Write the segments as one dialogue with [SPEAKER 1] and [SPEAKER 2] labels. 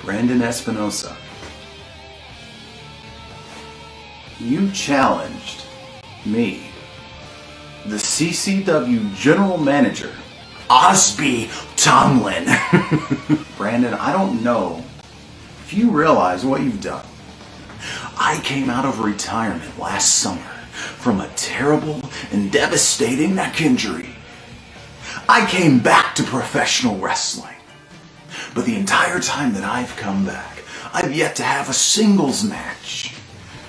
[SPEAKER 1] Brandon Espinosa, you challenged me, the CCW General Manager, Osby Tomlin. Brandon, I don't know if you realize what you've done. I came out of retirement last summer from a terrible and devastating neck injury. I came back to professional wrestling. But the entire time that I've come back, I've yet to have a singles match.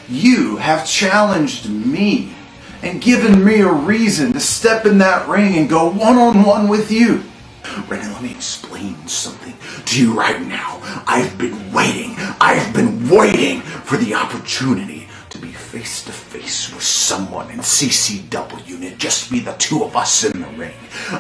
[SPEAKER 1] You have challenged me and given me a reason to step in that ring and go one-on-one with you. Brandon, let me explain something to you right now. I've been waiting for the opportunity to be face-to-face with someone in CCW and it just be the two of us in the ring.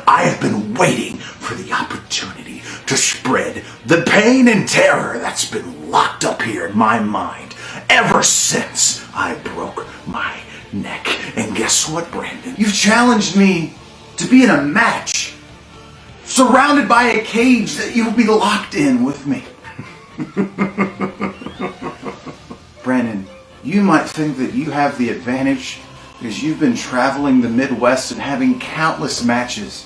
[SPEAKER 1] I have been waiting for the opportunity to spread the pain and terror that's been locked up here in my mind ever since I broke my neck. And guess what, Brandon? You've challenged me to be in a match surrounded by a cage that you'll be locked in with me. Brandon, you might think that you have the advantage because you've been traveling the Midwest and having countless matches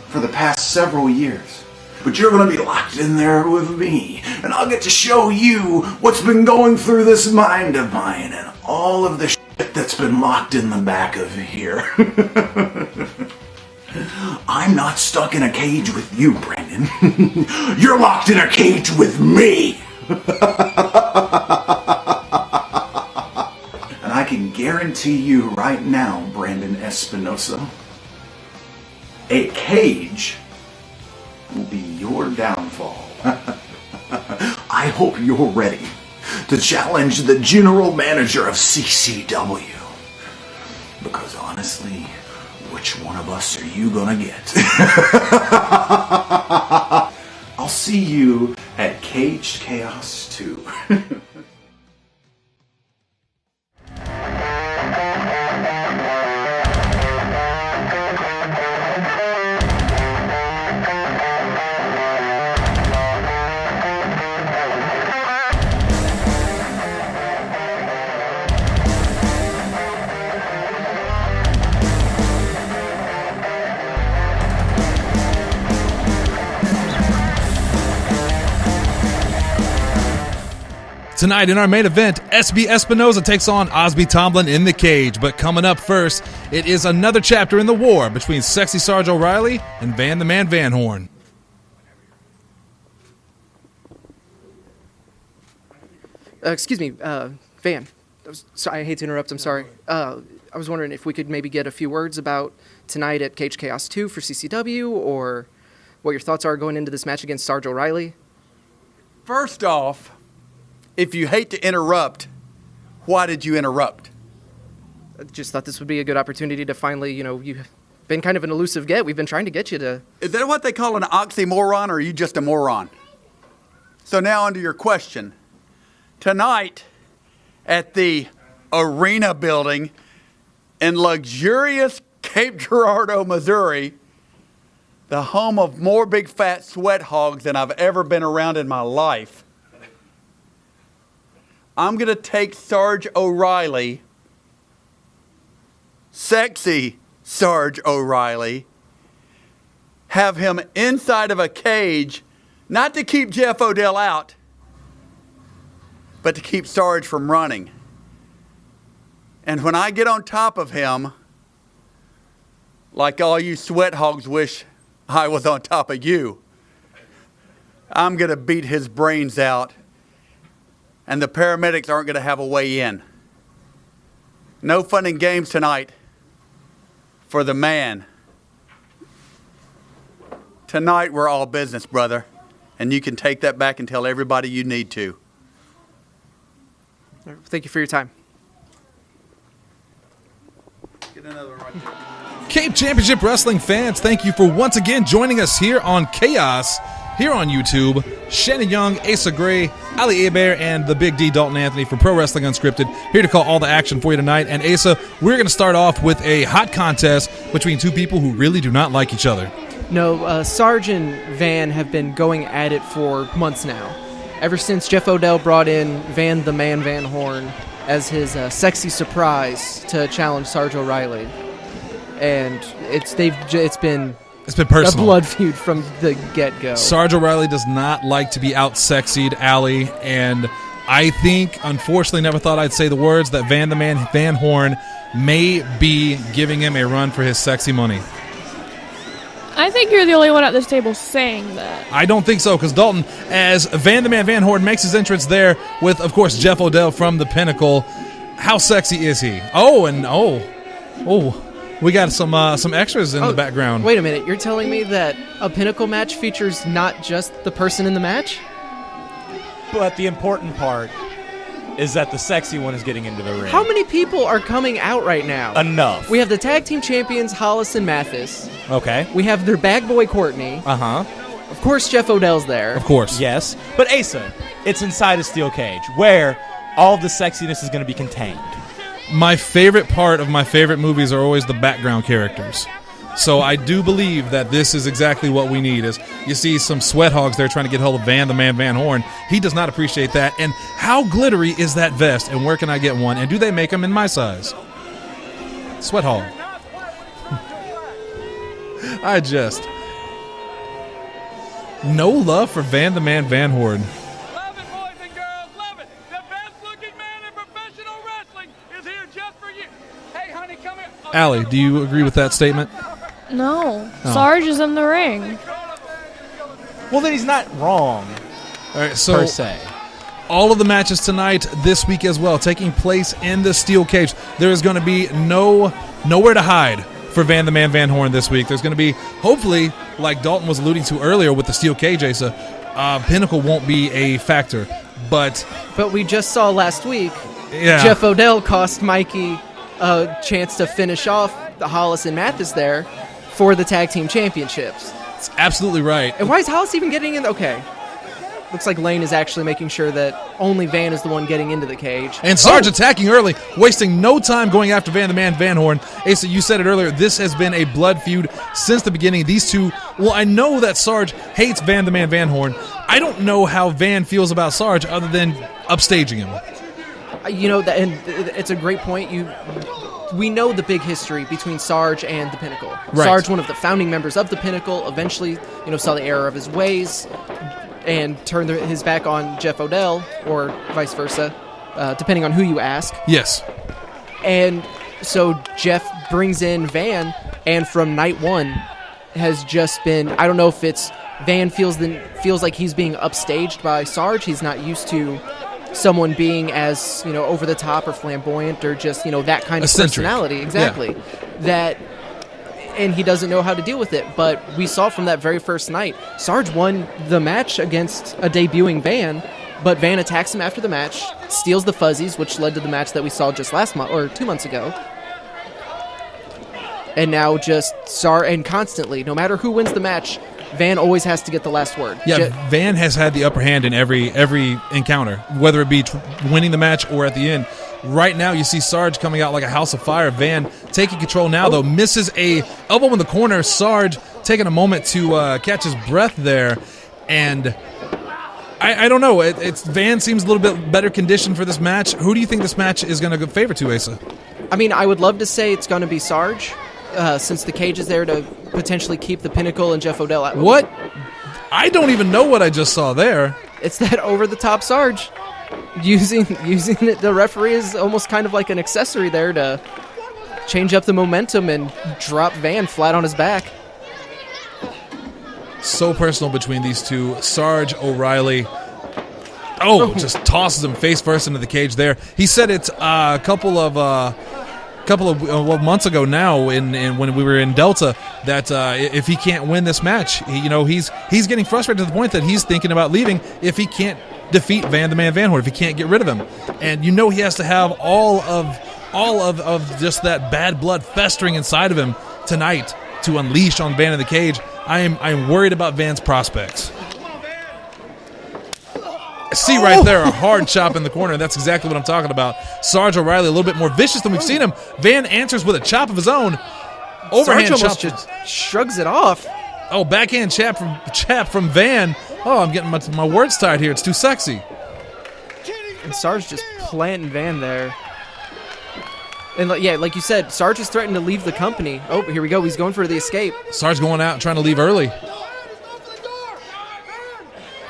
[SPEAKER 1] for the past several years. But you're going to be locked in there with me, and I'll get to show you what's been going through this mind of mine and all of the shit that's been locked in the back of here. I'm not stuck in a cage with you, Brandon. You're locked in a cage with me. And I can guarantee you right now, Brandon Espinosa, a cage will be your downfall. I hope you're ready to challenge the general manager of CCW. Because honestly, which one of us are you gonna get? I'll see you at Caged Chaos 2.
[SPEAKER 2] Tonight in our main event, Espinosa takes on Osby Tomlin in the cage. But coming up first, it is another chapter in the war between sexy Sarge O'Riley and Van the Man Van Horn.
[SPEAKER 3] Excuse me, Van. I hate to interrupt, I'm sorry. I was wondering if we could maybe get a few words about tonight at Cage Chaos 2 for CCW, or what your thoughts are going into this match against Sarge O'Riley.
[SPEAKER 4] First off, if you hate to interrupt, why did you interrupt?
[SPEAKER 3] I just thought this would be a good opportunity to finally, you've been kind of an elusive get. We've been trying to get you to...
[SPEAKER 4] Is that what they call an oxymoron, or are you just a moron? So now onto your question. Tonight, at the Arena building in luxurious Cape Girardeau, Missouri, the home of more big fat sweat hogs than I've ever been around in my life, I'm going to take Sarge O'Riley, sexy Sarge O'Riley, have him inside of a cage, not to keep Jeff Odell out, but to keep Sarge from running. And when I get on top of him, like all you sweat hogs wish I was on top of you, I'm going to beat his brains out. And the paramedics aren't going to have a way in. No fun and games tonight for the man. Tonight we're all business, brother. And you can take that back and tell everybody you need to.
[SPEAKER 3] Thank you for your time.
[SPEAKER 4] Get another right there.
[SPEAKER 2] Cape Championship Wrestling fans, thank you for once again joining us here on Chaos, here on YouTube. Shannon Young, Asa Gray, Ali Hebert, and the Big D, Dalton Anthony from Pro Wrestling Unscripted, here to call all the action for you tonight. And Asa, we're going to start off with a hot contest between two people who really do not like each other.
[SPEAKER 3] No, Sarge and Van have been going at it for months now. ever since Jeff Odell brought in Van the Man Van Horn as his sexy surprise to challenge Sarge O'Riley. And it's been
[SPEAKER 2] personal.
[SPEAKER 3] A blood feud from the get-go.
[SPEAKER 2] Sarge O'Riley does not like to be out-sexied, Allie, and I think, unfortunately, never thought I'd say the words that Van the Man Van Horn may be giving him a run for his sexy money.
[SPEAKER 5] I think you're the only one at this table saying that.
[SPEAKER 2] I don't think so, because Dalton, as Van the Man Van Horn makes his entrance there with, of course, Jeff Odell from the Pinnacle, how sexy is he? We got some extras in the background.
[SPEAKER 3] Wait a minute, you're telling me that a Pinnacle match features not just the person in the match?
[SPEAKER 6] But the important part is that the sexy one is getting into the ring.
[SPEAKER 3] How many people are coming out right now?
[SPEAKER 6] Enough.
[SPEAKER 3] We have the tag team champions, Hollis and Mathis.
[SPEAKER 6] Okay.
[SPEAKER 3] We have their bag boy, Courtney.
[SPEAKER 6] Uh-huh.
[SPEAKER 3] Of course, Jeff Odell's there.
[SPEAKER 2] Of course.
[SPEAKER 6] Yes. But Asa, it's inside a steel cage where all the sexiness is going to be contained.
[SPEAKER 2] My favorite part of my favorite movies are always the background characters. So I do believe that this is exactly what we need. Is you see some sweat hogs there trying to get hold of Van the Man Van Horn. He does not appreciate that. And how glittery is that vest? And where can I get one? And do they make them in my size? Sweat hog. No love for Van the Man Van Horn.
[SPEAKER 7] Love it, boys and girls, love it. The best-looking man in professional wrestling is here just for you. Hey, honey, come here.
[SPEAKER 2] Allie, do you agree with that statement?
[SPEAKER 5] No.
[SPEAKER 2] Oh.
[SPEAKER 5] Sarge is in the ring.
[SPEAKER 6] Well, then he's not wrong,
[SPEAKER 2] All right, so
[SPEAKER 6] per se.
[SPEAKER 2] all of the matches tonight, this week as well, taking place in the steel cage. There is going to be nowhere to hide for Van the Man Van Horn this week. There's going to be, hopefully, like Dalton was alluding to earlier with the steel cage, Asa, Pinnacle won't be a factor. But
[SPEAKER 3] we just saw last week,
[SPEAKER 2] yeah,
[SPEAKER 3] Jeff Odell cost Mikey a chance to finish off the Hollis and Mathis there for the tag team championships.
[SPEAKER 2] it's absolutely right.
[SPEAKER 3] And why is Hollis even getting in? Okay. Looks like Lane is actually making sure that only Van is the one getting into the cage.
[SPEAKER 2] And Sarge attacking early, wasting no time going after Van the Man Van Horn. Asa, you said it earlier, this has been a blood feud since the beginning. These two, well, I know that Sarge hates Van the Man Van Horn. I don't know how Van feels about Sarge other than upstaging him.
[SPEAKER 3] You know, and it's a great point. We know the big history between Sarge and the Pinnacle.
[SPEAKER 2] Right.
[SPEAKER 3] Sarge, one of the founding members of the Pinnacle, eventually, saw the error of his ways and turned his back on Jeff Odell, or vice versa, depending on who you ask.
[SPEAKER 2] Yes.
[SPEAKER 3] And so Jeff brings in Van, and from night one has just been, I don't know if it's Van feels like he's being upstaged by Sarge. He's not used to someone being as, over the top or flamboyant or just, that kind of
[SPEAKER 2] eccentric
[SPEAKER 3] personality. Exactly.
[SPEAKER 2] Yeah.
[SPEAKER 3] And he doesn't know how to deal with it. But we saw from that very first night, Sarge won the match against a debuting Van, but Van attacks him after the match, steals the fuzzies, which led to the match that we saw just last month or 2 months ago. And now just and constantly, no matter who wins the match, Van always has to get the last word.
[SPEAKER 2] Yeah, Van has had the upper hand in every encounter, whether it be winning the match or at the end. Right now, you see Sarge coming out like a house of fire. Van taking control now, though, misses a elbow in the corner. Sarge taking a moment to catch his breath there, and I don't know. It's Van seems a little bit better conditioned for this match. Who do you think this match is going to favor to, Asa?
[SPEAKER 3] I mean, I would love to say it's going to be Sarge, since the cage is there to potentially keep the Pinnacle and Jeff Odell out.
[SPEAKER 2] What? I don't even know what I just saw there.
[SPEAKER 3] It's that over-the-top Sarge. Using the referee is almost kind of like an accessory there to change up the momentum and drop Van flat on his back.
[SPEAKER 2] So personal between these two. Sarge O'Riley, just tosses him face first into the cage there. He said it a couple of months ago now when we were in Delta that if he can't win this match, he's getting frustrated to the point that he's thinking about leaving if he can't defeat Van the Man Van Horn, if he can't get rid of him. And he has to have all of just that bad blood festering inside of him tonight to unleash on Van in the cage. I am worried about Van's prospects. See right there, a hard chop in the corner. That's exactly what I'm talking about. Sarge O'Riley a little bit more vicious than we've seen him. Van answers with a chop of his own. Overhand
[SPEAKER 3] Sarge
[SPEAKER 2] chop.
[SPEAKER 3] almost just shrugs it off.
[SPEAKER 2] Backhand chap from Van. Oh, I'm getting my words tied here. It's too sexy.
[SPEAKER 3] And Sarge just planting Van there. And like you said, Sarge is threatening to leave the company. Oh, here we go. He's going for the escape.
[SPEAKER 2] Sarge going out and trying to leave early.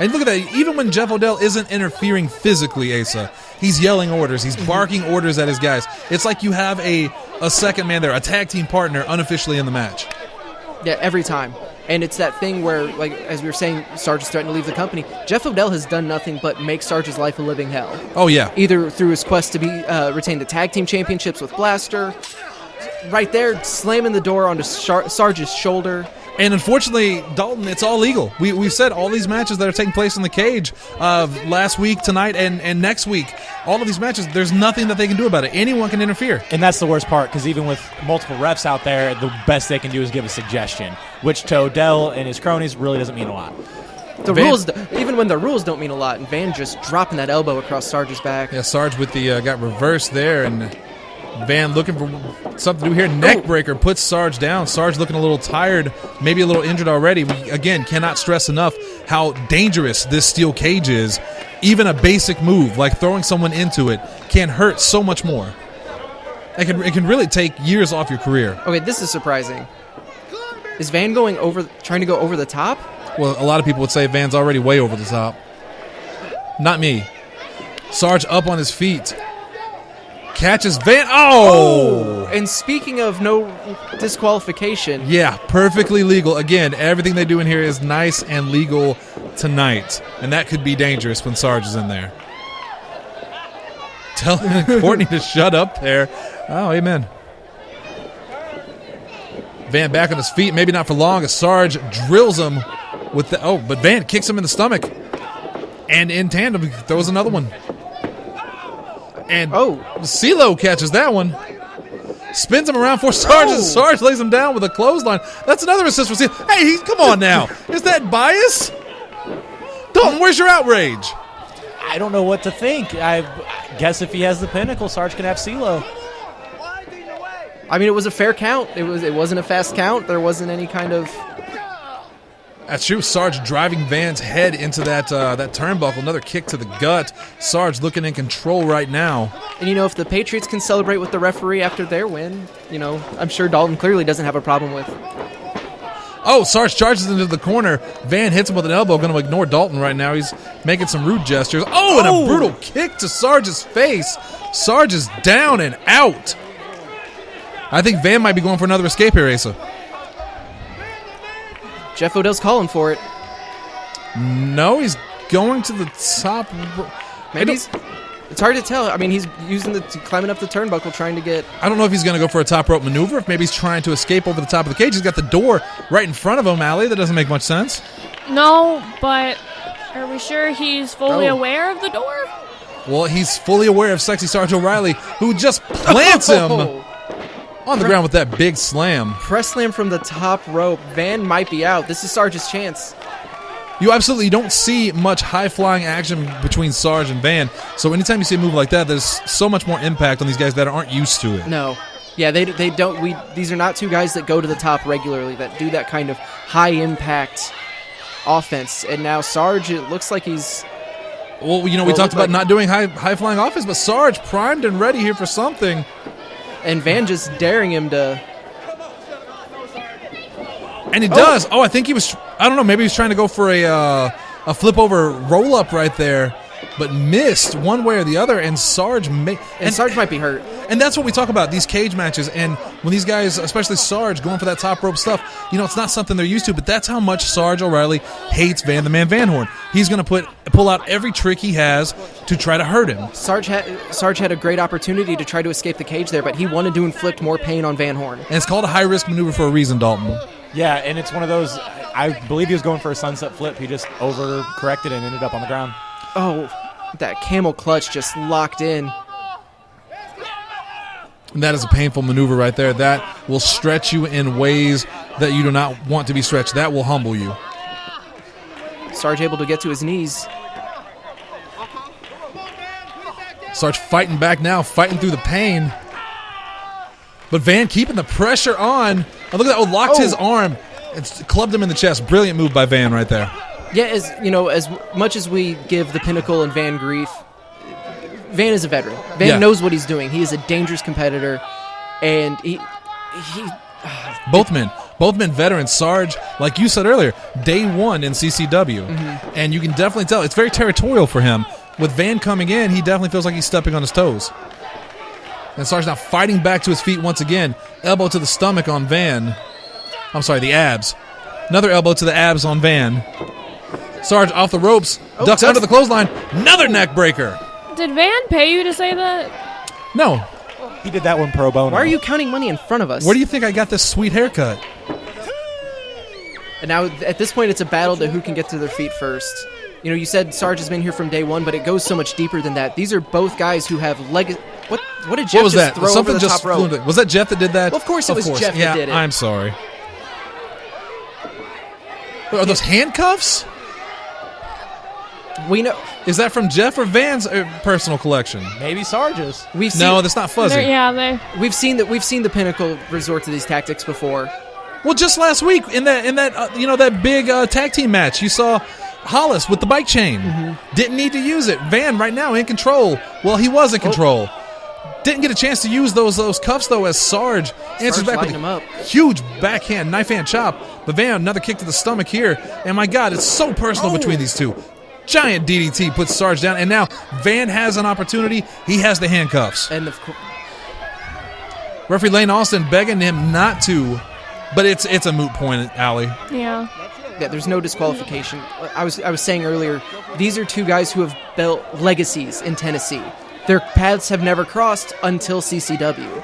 [SPEAKER 2] And look at that. Even when Jeff Odell isn't interfering physically, Asa, he's yelling orders. He's barking orders at his guys. It's like you have a second man there, a tag team partner unofficially in the match.
[SPEAKER 3] Yeah, every time. And it's that thing where, like, as we were saying, Sarge is threatening to leave the company. Jeff Odell has done nothing but make Sarge's life a living hell.
[SPEAKER 2] Oh, yeah.
[SPEAKER 3] Either through his quest to be retain the tag team championships with Blaster, right there, slamming the door onto Sarge's shoulder.
[SPEAKER 2] And unfortunately, Dalton, it's all legal. We've said all these matches that are taking place in the cage last week, tonight, and next week, all of these matches, there's nothing that they can do about it. Anyone can interfere.
[SPEAKER 6] And that's the worst part, because even with multiple refs out there, the best they can do is give a suggestion, which to Odell and his cronies really doesn't mean a lot.
[SPEAKER 3] The rules, even when the rules don't mean a lot, and Van just dropping that elbow across Sarge's back.
[SPEAKER 2] Yeah, Sarge with the got reversed there, and Van looking for something to do here. Neck breaker puts Sarge down. Sarge looking a little tired, maybe a little injured already. We, again, cannot stress enough how dangerous this steel cage is. Even a basic move, like throwing someone into it, can hurt so much more. It can really take years off your career.
[SPEAKER 3] Okay, this is surprising. Is Van trying to go over the top?
[SPEAKER 2] Well, a lot of people would say Van's already way over the top. Not me. Sarge up on his feet. Catches Van. Oh!
[SPEAKER 3] And speaking of no disqualification.
[SPEAKER 2] Yeah, perfectly legal. Again, everything they do in here is nice and legal tonight. And that could be dangerous when Sarge is in there. Telling Courtney to shut up there. Oh, amen. Van back on his feet. Maybe not for long as Sarge drills him with the... Oh, but Van kicks him in the stomach. And in tandem, he throws another one. And CeeLo catches that one. Spins him around for Sarge. And Sarge lays him down with a clothesline. That's another assist for CeeLo. Hey, come on now. Is that bias? Dalton, where's your outrage?
[SPEAKER 6] I don't know what to think. I guess if he has the pinnacle, Sarge can have CeeLo.
[SPEAKER 3] I mean, it was a fair count. It wasn't a fast count. There wasn't any kind of...
[SPEAKER 2] That's true. Sarge driving Van's head into that turnbuckle. Another kick to the gut. Sarge looking in control right now.
[SPEAKER 3] And, if the Patriots can celebrate with the referee after their win, I'm sure Dalton clearly doesn't have a problem with.
[SPEAKER 2] Oh, Sarge charges into the corner. Van hits him with an elbow. Going to ignore Dalton right now. He's making some rude gestures. Oh, and a brutal kick to Sarge's face. Sarge is down and out. I think Van might be going for another escape here, Asa.
[SPEAKER 3] Jeff Odell's calling for it.
[SPEAKER 2] No, he's going to the top.
[SPEAKER 3] Maybe it's hard to tell. I mean, he's climbing up the turnbuckle trying to get...
[SPEAKER 2] I don't know if he's going to go for a top rope maneuver. If maybe he's trying to escape over the top of the cage. He's got the door right in front of him, Allie. That doesn't make much sense.
[SPEAKER 5] No, but are we sure he's fully aware of the door?
[SPEAKER 2] Well, he's fully aware of sexy Sarge O'Riley, who just plants him on the ground with that big slam.
[SPEAKER 3] Press slam from the top rope. Van might be out. This is Sarge's chance.
[SPEAKER 2] You absolutely don't see much high-flying action between Sarge and Van, so anytime you see a move like that, there's so much more impact on these guys that aren't used to it.
[SPEAKER 3] No. Yeah, they don't. These are not two guys that go to the top regularly, that do that kind of high-impact offense. And now Sarge, it looks like he's...
[SPEAKER 2] Well, we talked about not doing high-flying offense, but Sarge primed and ready here for something.
[SPEAKER 3] And Van just daring him to...
[SPEAKER 2] And he does. Oh, I think he was... I don't know. Maybe he was trying to go for a flip-over roll-up right there, but missed one way or the other, and Sarge...
[SPEAKER 3] Sarge might be hurt.
[SPEAKER 2] And that's what we talk about, these cage matches. And when these guys, especially Sarge, going for that top rope stuff, it's not something they're used to, but that's how much Sarge O'Riley hates Van the Man Van Horn. He's going to pull out every trick he has to try to hurt him.
[SPEAKER 3] Sarge had a great opportunity to try to escape the cage there, but he wanted to inflict more pain on Van Horn.
[SPEAKER 2] And it's called a high-risk maneuver for a reason, Dalton.
[SPEAKER 6] Yeah, and it's one of those, I believe he was going for a sunset flip. He just overcorrected and ended up on the ground.
[SPEAKER 3] Oh, that camel clutch just locked in.
[SPEAKER 2] And that is a painful maneuver right there. That will stretch you in ways that you do not want to be stretched. That will humble you.
[SPEAKER 3] Sarge able to get to his knees.
[SPEAKER 2] Sarge fighting back now, fighting through the pain. But Van keeping the pressure on. Oh, look at that. Locked his arm. It's clubbed him in the chest. Brilliant move by Van right there.
[SPEAKER 3] Yeah, as much as we give the Pinnacle and Van grief, Van is a veteran. Van knows what he's doing. He is a dangerous competitor, and he
[SPEAKER 2] both men veterans. Sarge, like you said earlier, day one in CCW, and you can definitely tell it's very territorial for him. With Van coming in, he definitely feels like he's stepping on his toes. And Sarge now fighting back to his feet once again. Elbow to the stomach on Van. I'm sorry, the abs. Another elbow to the abs on Van. Sarge off the ropes, ducks under the clothesline. Another neck breaker.
[SPEAKER 5] Did Van pay you to say that?
[SPEAKER 2] No.
[SPEAKER 6] He did that one pro bono.
[SPEAKER 3] Why are you counting money in front of us?
[SPEAKER 2] Where do you think I got this sweet haircut?
[SPEAKER 3] And now, at this point, it's a battle to who can get to their feet first. You know, you said Sarge has been here from day one, but it goes so much deeper than that. These are both guys who have What did Jeff
[SPEAKER 2] was
[SPEAKER 3] just
[SPEAKER 2] that?
[SPEAKER 3] throw
[SPEAKER 2] Something
[SPEAKER 3] over the
[SPEAKER 2] just
[SPEAKER 3] top rope?
[SPEAKER 2] flew. Was that Jeff that did that?
[SPEAKER 3] Well, of course it was Jeff that did it.
[SPEAKER 2] I'm sorry. Are those handcuffs?
[SPEAKER 3] We know.
[SPEAKER 2] Is that from Jeff or Van's personal collection?
[SPEAKER 6] Maybe Sarge's.
[SPEAKER 2] No, that's not fuzzy.
[SPEAKER 3] We've seen the Pinnacle resort to these tactics before.
[SPEAKER 2] Well, just last week in that that big tag team match, you saw Hollis with the bike chain. Didn't need to use it. Van right now in control. Well, he was in control. Didn't get a chance to use those cuffs though, as Sarge answers back with a huge backhand knife hand chop. But Van, another kick to the stomach here, and my God, it's so personal between these two. Giant DDT puts Sarge down, and now Van has an opportunity. He has the handcuffs.
[SPEAKER 3] And
[SPEAKER 2] referee Lane Austin begging him not to, but it's a moot point, Allie.
[SPEAKER 5] Yeah,
[SPEAKER 3] there's no disqualification. I was saying earlier, these are two guys who have built legacies in Tennessee. Their paths have never crossed until CCW.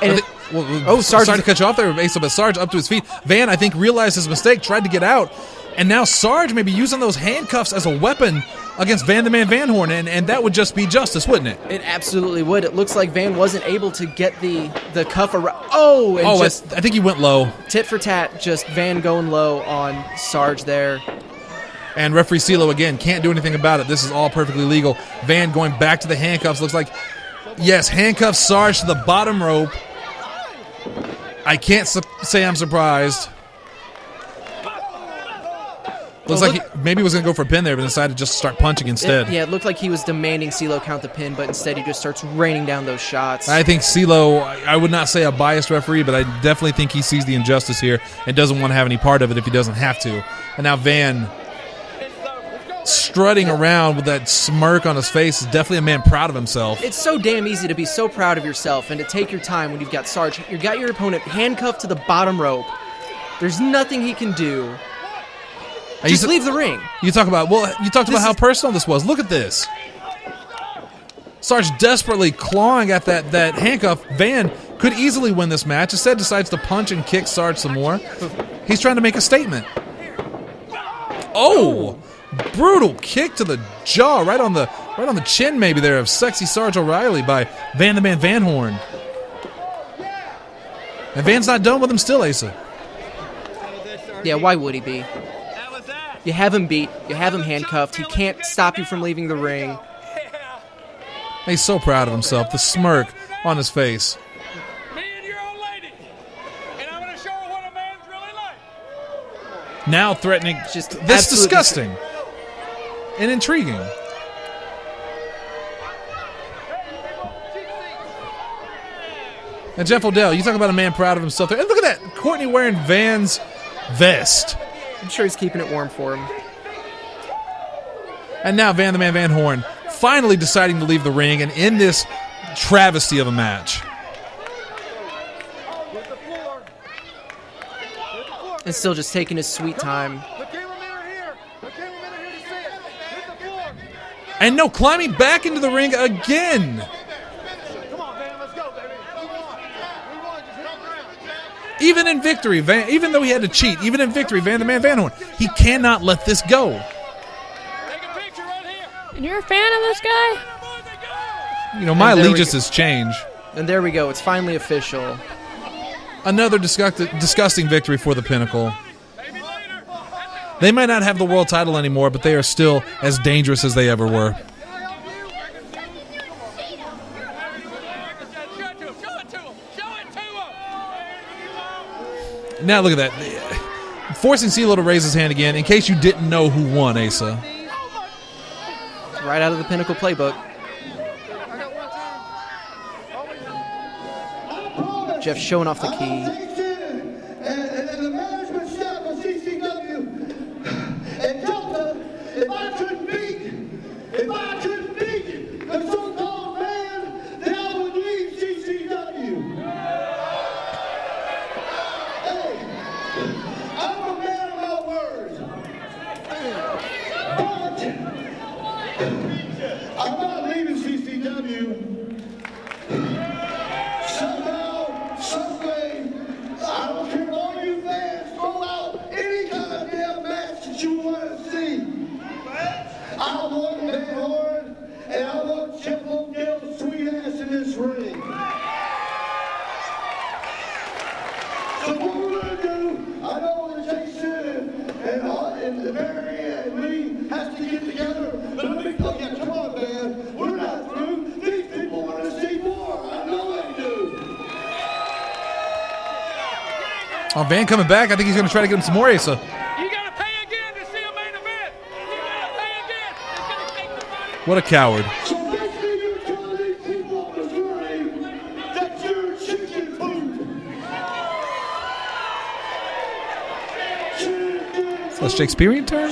[SPEAKER 3] And
[SPEAKER 2] Sarge, sorry to cut you off there, Asa, but Sarge up to his feet. Van, I think, realized his mistake, tried to get out, and now Sarge may be using those handcuffs as a weapon against Van the Man Van Horn, and that would just be justice, wouldn't it?
[SPEAKER 3] It absolutely would. It looks like Van wasn't able to get the cuff around. I
[SPEAKER 2] think he went low.
[SPEAKER 3] Tit for tat, just Van going low on Sarge there.
[SPEAKER 2] And referee CeeLo, again, can't do anything about it. This is all perfectly legal. Van going back to the handcuffs. Looks like, yes, handcuffs Sarge to the bottom rope. I can't say I'm surprised. Looks like he maybe was going to go for a pin there, but decided to just start punching instead.
[SPEAKER 3] It looked like he was demanding CeeLo count the pin, but instead he just starts raining down those shots.
[SPEAKER 2] I think CeeLo, I would not say a biased referee, but I definitely think he sees the injustice here and doesn't want to have any part of it if he doesn't have to. And now Van strutting around with that smirk on his face is definitely a man proud of himself.
[SPEAKER 3] It's so damn easy to be so proud of yourself and to take your time when you've got Sarge. You've got your opponent handcuffed to the bottom rope. There's nothing he can do. Just leave the ring.
[SPEAKER 2] You talked about how personal this was. Look at this. Sarge desperately clawing at that handcuff. Van could easily win this match. Instead decides to punch and kick Sarge some more. He's trying to make a statement. Oh! Brutal kick to the jaw, right on the chin maybe there of sexy Sarge O'Riley by Van the Man Van Horn. And Van's not done with him still, Asa.
[SPEAKER 3] Yeah, why would he be? You have him beat. You have him handcuffed. He can't stop you from leaving the ring.
[SPEAKER 2] He's so proud of himself. The smirk on his face.
[SPEAKER 7] Me and your old lady. And I'm going to show her what a man's really like.
[SPEAKER 2] Now threatening. That's disgusting. And intriguing. And Jeff Odell, you talk about a man proud of himself there. And look at that. Courtney wearing Van's vest.
[SPEAKER 3] I'm sure he's keeping it warm for him.
[SPEAKER 2] And now Van the Man Van Horn finally deciding to leave the ring and end this travesty of a match.
[SPEAKER 3] And still just taking his sweet time.
[SPEAKER 2] And no, climbing back into the ring again. Even in victory, even though he had to cheat, even in victory, Van the Man Van Horn, he cannot let this go.
[SPEAKER 5] And you're a fan of this guy?
[SPEAKER 2] You know, my allegiances change.
[SPEAKER 3] And there we go. It's finally official.
[SPEAKER 2] Another disgusting victory for the Pinnacle. They might not have the world title anymore, but they are still as dangerous as they ever were. Now look at that. forcing CeeLo to raise his hand again in case you didn't know who won, Asa.
[SPEAKER 3] Right out of the Pinnacle playbook. Jeff showing off the key.
[SPEAKER 8] And the management staff of CCW and Delta, if I couldn't beat the so-called man, then I would leave CCW. Hey, I'm a man of my words. But I'm not leaving CCW. Somehow, someway, I don't care all you fans, throw out any kind of damn match that you want to see. I want Van Horn, and I want Chip O'Dell's sweet ass in this ring. So what we're going to do, I know that Jason and Mary and me has to get together, but let me tell you, come on, man, we're not through. These people want to see more. I know they do.
[SPEAKER 2] Oh, Van coming back. I think he's going to try to get him some more, Asa.
[SPEAKER 7] You gotta pay again to see a main event. You gotta pay again. It's gonna take the money.
[SPEAKER 2] What a coward.
[SPEAKER 8] So basically you're telling these people of Missouri that you're chicken poop.
[SPEAKER 2] Is that a Shakespearean term?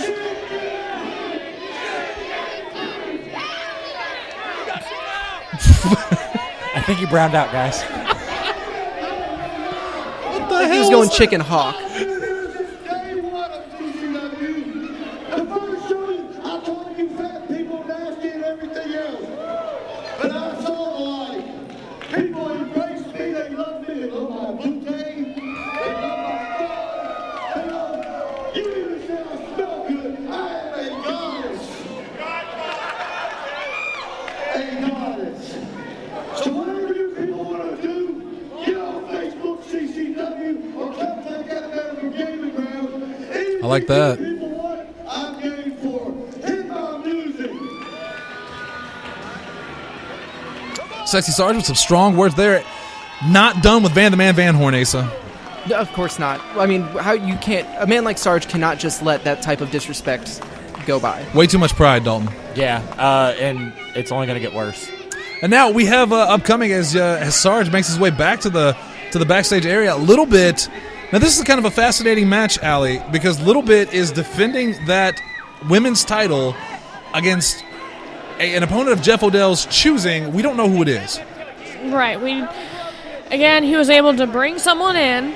[SPEAKER 6] I think you browned out, guys.
[SPEAKER 3] Like he was going chicken hawk.
[SPEAKER 8] Day one of CCW. The first show, I told you fat people nasty and everything else. But I saw the light. People embraced me, they loved me, they love my blue tape. They love my stuff. They love, you even say I smell good. I am a goddess. A goddess. So whatever you people want to do, get on Facebook, CCW, or come take that man from Gaming Ground.
[SPEAKER 2] I like that.
[SPEAKER 8] People want, I'm game for. Hit my music.
[SPEAKER 2] Sexy Sarge with some strong words there. Not done with Van the Man Van Horn, Asa.
[SPEAKER 3] No, of course not. I mean, how you can't? A man like Sarge cannot just let that type of disrespect go by.
[SPEAKER 2] Way too much pride, Dalton.
[SPEAKER 6] Yeah, and it's only going to get worse.
[SPEAKER 2] And now we have upcoming as Sarge makes his way back to the backstage area. Lil Bit. Now this is kind of a fascinating match, Allie, because Lil Bit is defending that women's title against an opponent of Jeff Odell's choosing. We don't know who it is.
[SPEAKER 5] Right. He was able to bring someone in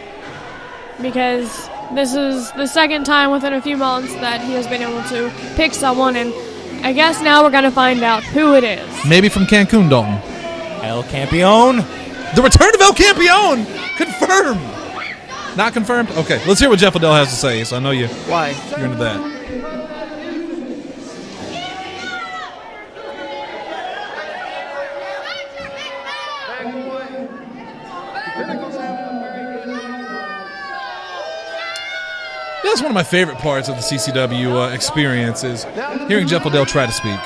[SPEAKER 5] because this is the second time within a few months that he has been able to pick someone, and I guess now we're going to find out who it is.
[SPEAKER 2] Maybe from Cancun, Dalton.
[SPEAKER 6] El Campeon.
[SPEAKER 2] The return of El Campeon! Confirmed! Not confirmed? Okay, let's hear what Jeff Odell has to say. So I know you're
[SPEAKER 3] Why?
[SPEAKER 2] into that. That's one of my favorite parts of the CCW experience is hearing Jeff Odell try to speak.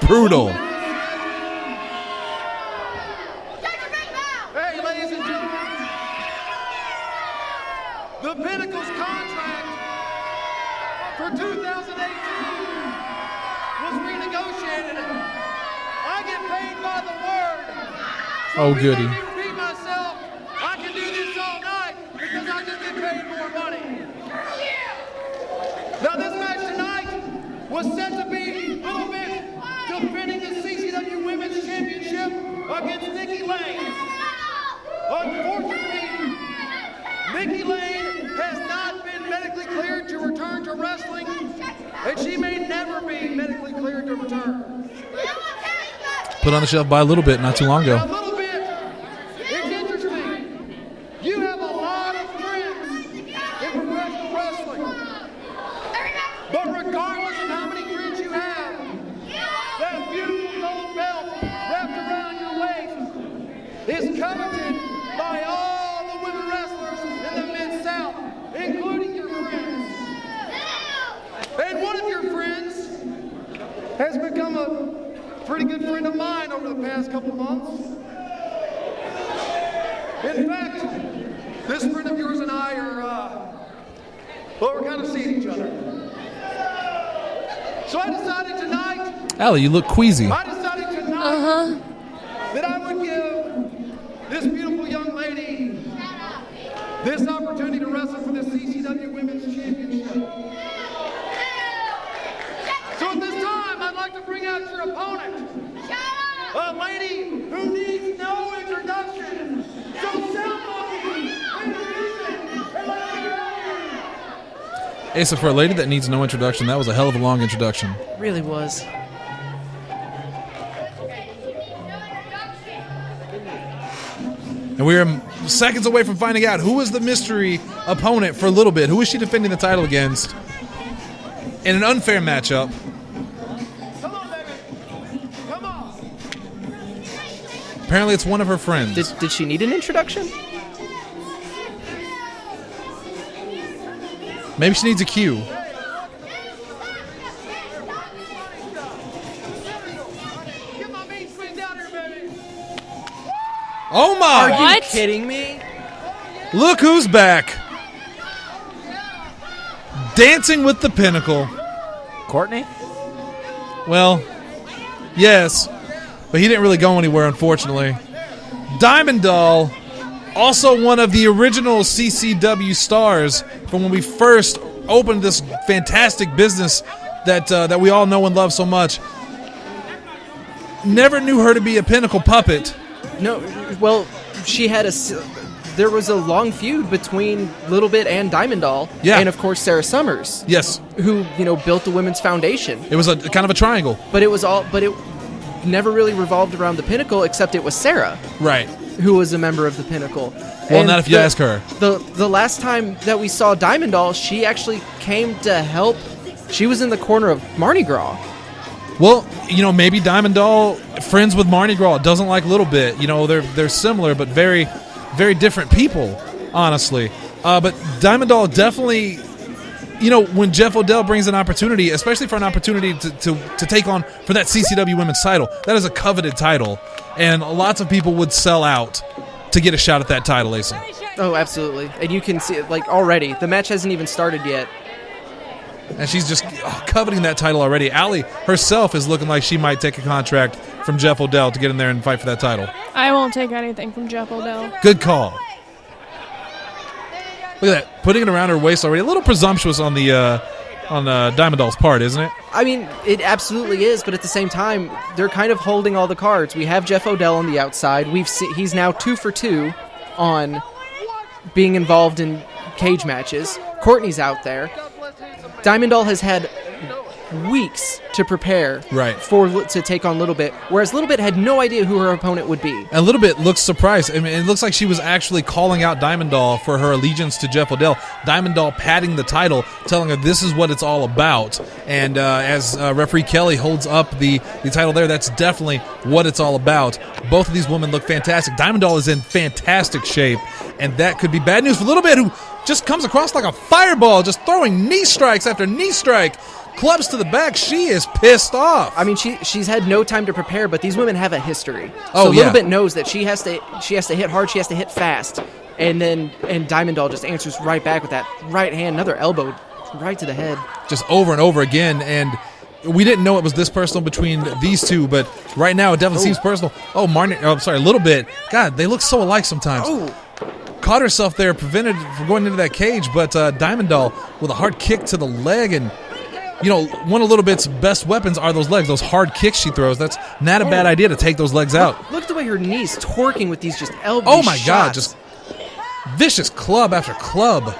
[SPEAKER 2] Brutal.
[SPEAKER 8] Hey, ladies and gentlemen, the Pinnacle's contract for 2018 was renegotiated. I get paid by the word. So
[SPEAKER 2] Oh, goody.
[SPEAKER 8] Let me repeat myself. I can do this all night because I just get paid more money. Now, this match tonight was set to be Lil Bit defending the CCW Women's Championship against Nikki Lane. Unfortunately, Nikki Lane has not been medically cleared to return to wrestling, and she may never be medically cleared to return.
[SPEAKER 2] Put on the shelf by a little bit not too long
[SPEAKER 8] Now,
[SPEAKER 2] ago.
[SPEAKER 8] a little bit, it's interesting. You have a lot of friends in professional wrestling, but regardless of how many friends you have, that beautiful gold belt wrapped around your waist is coveted by all the women wrestlers in the Mid-South, including your friends. And one of your friends has become a pretty good friend of mine over the past couple months. In fact, this friend of yours and I are, well, we're kind of seeing each other. So I decided tonight,
[SPEAKER 2] Allie, you look queasy.
[SPEAKER 8] that I would give this beautiful young lady this opportunity to wrestle for the CCW Women's Championship. So at this time, I'd like to bring out your opponent, a lady who needs no introduction. So someone introduce her.
[SPEAKER 2] Asa, for a lady that needs no introduction, that was a hell of a long introduction.
[SPEAKER 3] Really was.
[SPEAKER 2] And we're seconds away from finding out who is the mystery opponent for Lil Bit. Who is she defending the title against in an unfair matchup?
[SPEAKER 8] Come on, baby. Come on.
[SPEAKER 2] Apparently it's one of her friends.
[SPEAKER 3] Did she need an introduction?
[SPEAKER 2] Maybe she needs a cue.
[SPEAKER 8] Get my meat squeezed out here, baby.
[SPEAKER 2] Oh my!
[SPEAKER 3] Are
[SPEAKER 5] What?
[SPEAKER 3] you kidding me?
[SPEAKER 2] Look who's back. Dancing with the Pinnacle.
[SPEAKER 6] Courtney?
[SPEAKER 2] Well, yes, but he didn't really go anywhere, unfortunately. Diamond Doll, also one of the original CCW stars from when we first opened this fantastic business that we all know and love so much. Never knew her to be a Pinnacle puppet.
[SPEAKER 3] No, well, she had there was a long feud between Lil Bit and Diamond Doll,
[SPEAKER 2] Yeah.
[SPEAKER 3] and of course Sarah Summers,
[SPEAKER 2] Yes,
[SPEAKER 3] who built the women's foundation.
[SPEAKER 2] it was a kind of a triangle.
[SPEAKER 3] But it never really revolved around the Pinnacle, except it was Sarah
[SPEAKER 2] Right.
[SPEAKER 3] who was a member of the Pinnacle.
[SPEAKER 2] Well,
[SPEAKER 3] And
[SPEAKER 2] not if you ask her.
[SPEAKER 3] The last time that we saw Diamond Doll, she actually came to help. She was in the corner of Mardi Gras.
[SPEAKER 2] Well, maybe Diamond Doll, friends with Mardi Gras, doesn't like Lil Bit. They're similar, but very, very different people, honestly. But Diamond Doll definitely, when Jeff Odell brings an opportunity, especially for an opportunity to take on for that CCW Women's title, that is a coveted title, and lots of people would sell out to get a shot at that title, Asa.
[SPEAKER 3] Oh, absolutely. And you can see it, already. The match hasn't even started yet.
[SPEAKER 2] And she's just coveting that title already. Allie herself is looking like she might take a contract from Jeff Odell to get in there and fight for that title.
[SPEAKER 5] I won't take anything from Jeff Odell.
[SPEAKER 2] Good call. Look at that, putting it around her waist already. A little presumptuous on the Diamond Doll's part, isn't it?
[SPEAKER 3] I mean, it absolutely is, but at the same time, they're kind of holding all the cards. We have Jeff Odell on the outside. He's now 2 for 2 on being involved in cage matches. Courtney's out there. Diamond Doll has had weeks to prepare to take on Lil Bit, whereas Lil Bit had no idea who her opponent would be.
[SPEAKER 2] And Lil Bit looks surprised. I mean, it looks like she was actually calling out Diamond Doll for her allegiance to Jeff Odell. Diamond Doll patting the title, telling her this is what it's all about. And as referee Kaeley holds up the title there, that's definitely what it's all about. Both of these women look fantastic. Diamond Doll is in fantastic shape, and that could be bad news for Lil Bit, who just comes across like a fireball, just throwing knee strikes after knee strike. Clubs to the back. She is pissed off.
[SPEAKER 3] I mean, she's had no time to prepare, but these women have a history.
[SPEAKER 2] Oh,
[SPEAKER 3] so
[SPEAKER 2] yeah.
[SPEAKER 3] Lil Bit knows that she has to hit hard, she has to hit fast, and Diamond Doll just answers right back with that right hand, another elbow right to the head,
[SPEAKER 2] just over and over again. And we didn't know it was this personal between these two, but right now it definitely seems personal. Oh, Lil Bit. God, they look so alike sometimes.
[SPEAKER 3] Oh.
[SPEAKER 2] Caught herself there, prevented from going into that cage, but Diamond Doll with a hard kick to the leg. And one of Lil Bit's best weapons are those legs, those hard kicks she throws. That's not a bad idea to take those legs out.
[SPEAKER 3] Look at the way her knees torquing with these just elbow
[SPEAKER 2] Oh my
[SPEAKER 3] shots.
[SPEAKER 2] God, just vicious club after club.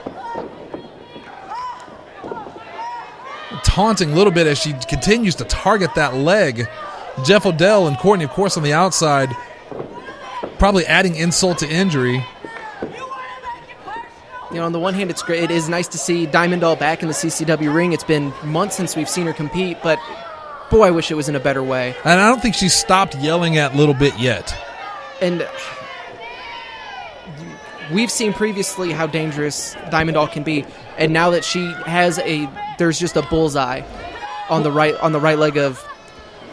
[SPEAKER 2] Taunting Lil Bit as she continues to target that leg. Jeff Odell and Courtney, of course, on the outside, probably adding insult to injury.
[SPEAKER 3] On the one hand, it's great. It is nice to see Diamond Doll back in the CCW ring. It's been months since we've seen her compete, but boy, I wish it was in a better way.
[SPEAKER 2] And I don't think she's stopped yelling at Lil Bit yet.
[SPEAKER 3] And we've seen previously how dangerous Diamond Doll can be, and now that she has there's just a bullseye on the right leg of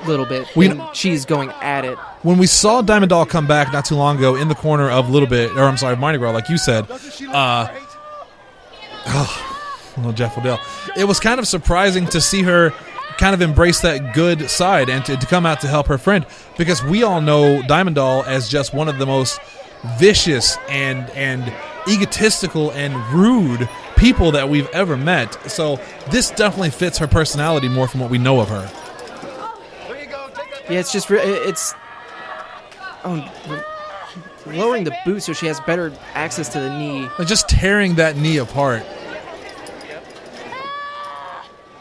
[SPEAKER 3] Little Bit.
[SPEAKER 2] We-
[SPEAKER 3] She's going at it.
[SPEAKER 2] When we saw Diamond Doll come back not too long ago in the corner of Little Bit, or I'm sorry, Mardi Gras, like you said, little Jeff Odell, it was kind of surprising to see her kind of embrace that good side and to come out to help her friend, because we all know Diamond Doll as just one of the most vicious and egotistical and rude people that we've ever met. So this definitely fits her personality more from what we know of her.
[SPEAKER 3] Yeah, it's just lowering the boot so she has better access to the knee.
[SPEAKER 2] Like just tearing that knee apart.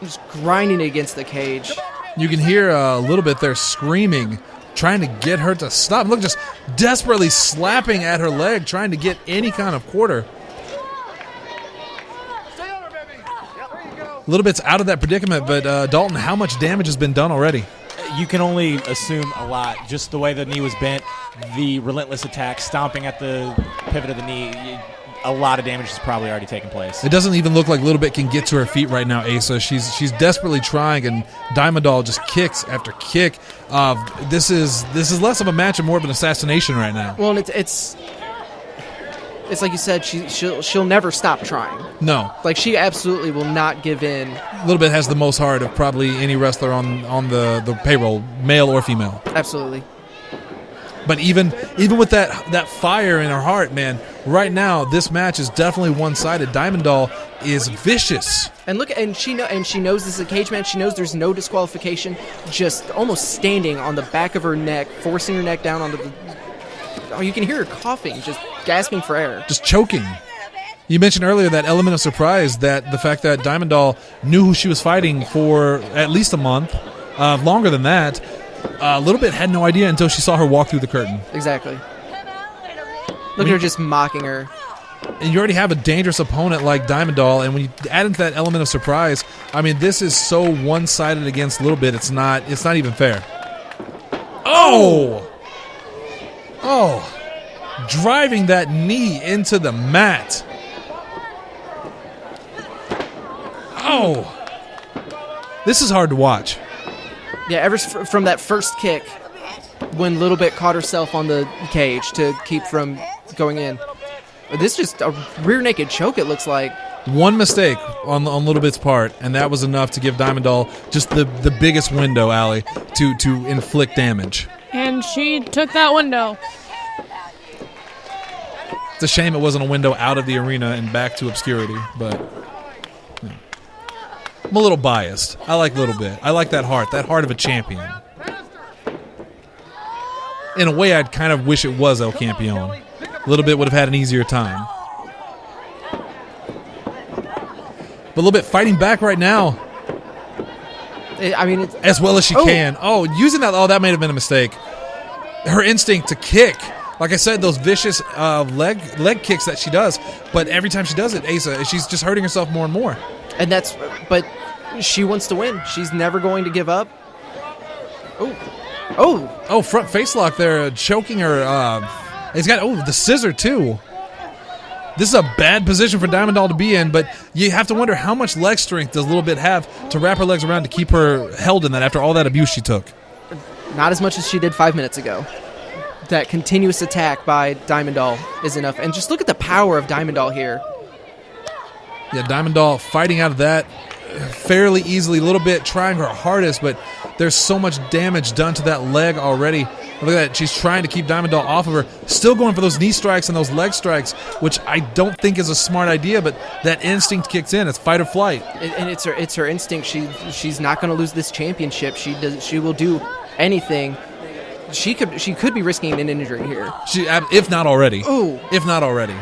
[SPEAKER 3] Just grinding against the cage.
[SPEAKER 2] You can hear a little bit there screaming, trying to get her to stop. Look, just desperately slapping at her leg, trying to get any kind of quarter. A little bit's out of that predicament, but Dalton, how much damage has been done already?
[SPEAKER 6] You can only assume a lot. Just the way the knee was bent, the relentless attack, stomping at the pivot of the knee, a lot of damage has probably already taken place.
[SPEAKER 2] It doesn't even look like Little Bit can get to her feet right now, Asa. She's desperately trying, and Diamond Doll just kicks after kick. This is less of a match and more of an assassination right now.
[SPEAKER 3] Well, and it's like you said, she'll never stop trying.
[SPEAKER 2] No.
[SPEAKER 3] Like, she absolutely will not give in.
[SPEAKER 2] Little Bit has the most heart of probably any wrestler on the payroll, male or female.
[SPEAKER 3] Absolutely.
[SPEAKER 2] But even with that fire in her heart, man, right now this match is definitely one-sided. Diamond Doll is vicious.
[SPEAKER 3] And look, and she knows this is a cage match. She knows there's no disqualification. Just almost standing on the back of her neck, forcing her neck down onto the. Oh, you can hear her coughing, just gasping for air,
[SPEAKER 2] just choking. You mentioned earlier that element of surprise, that the fact that Diamond Doll knew who she was fighting for at least a month, longer than that. A Little Bit had no idea until she saw her walk through the curtain.
[SPEAKER 3] Exactly. Look at her just mocking her.
[SPEAKER 2] And you already have a dangerous opponent like Diamond Doll, and when you add into that element of surprise, I mean, this is so one-sided against Little Bit. It's not even fair. Oh! Driving that knee into the mat. Oh! This is hard to watch.
[SPEAKER 3] Yeah, ever from that first kick, when Little Bit caught herself on the cage to keep from going in. This is just a rear naked choke, it looks like.
[SPEAKER 2] One mistake on Little Bit's part, and that was enough to give Diamond Doll just the biggest window, Allie, to inflict damage.
[SPEAKER 5] And she took that window.
[SPEAKER 2] It's a shame it wasn't a window out of the arena and back to obscurity, but yeah. I'm a little biased. I like Little Bit. I like that heart of a champion. In a way, I'd kind of wish it was El Campeon. Little Bit would have had an easier time. But Little Bit fighting back right now.
[SPEAKER 3] I mean,
[SPEAKER 2] as well as she can. Using that. That may have been a mistake. Her instinct to kick. Like I said, those vicious leg kicks that she does. But every time she does it, Asa, she's just hurting herself more and more.
[SPEAKER 3] And but she wants to win. She's never going to give up. Oh,
[SPEAKER 2] front face lock there, choking her. He's got, the scissor too. This is a bad position for Diamond Doll to be in, but you have to wonder how much leg strength does Little Bit have to wrap her legs around to keep her held in that after all that abuse she took.
[SPEAKER 3] Not as much as she did 5 minutes ago. That continuous attack by Diamond Doll is enough. And just look at the power of Diamond Doll here.
[SPEAKER 2] Yeah, Diamond Doll fighting out of that fairly easily. Little Bit trying her hardest, but there's so much damage done to that leg already. Look at that. She's trying to keep Diamond Doll off of her. Still going for those knee strikes and those leg strikes, which I don't think is a smart idea, but that instinct kicks in. It's fight or flight.
[SPEAKER 3] And it's her instinct. She's not going to lose this championship. She will do anything. She could be risking an injury here.
[SPEAKER 2] If not already.
[SPEAKER 3] Ooh.
[SPEAKER 2] If not already.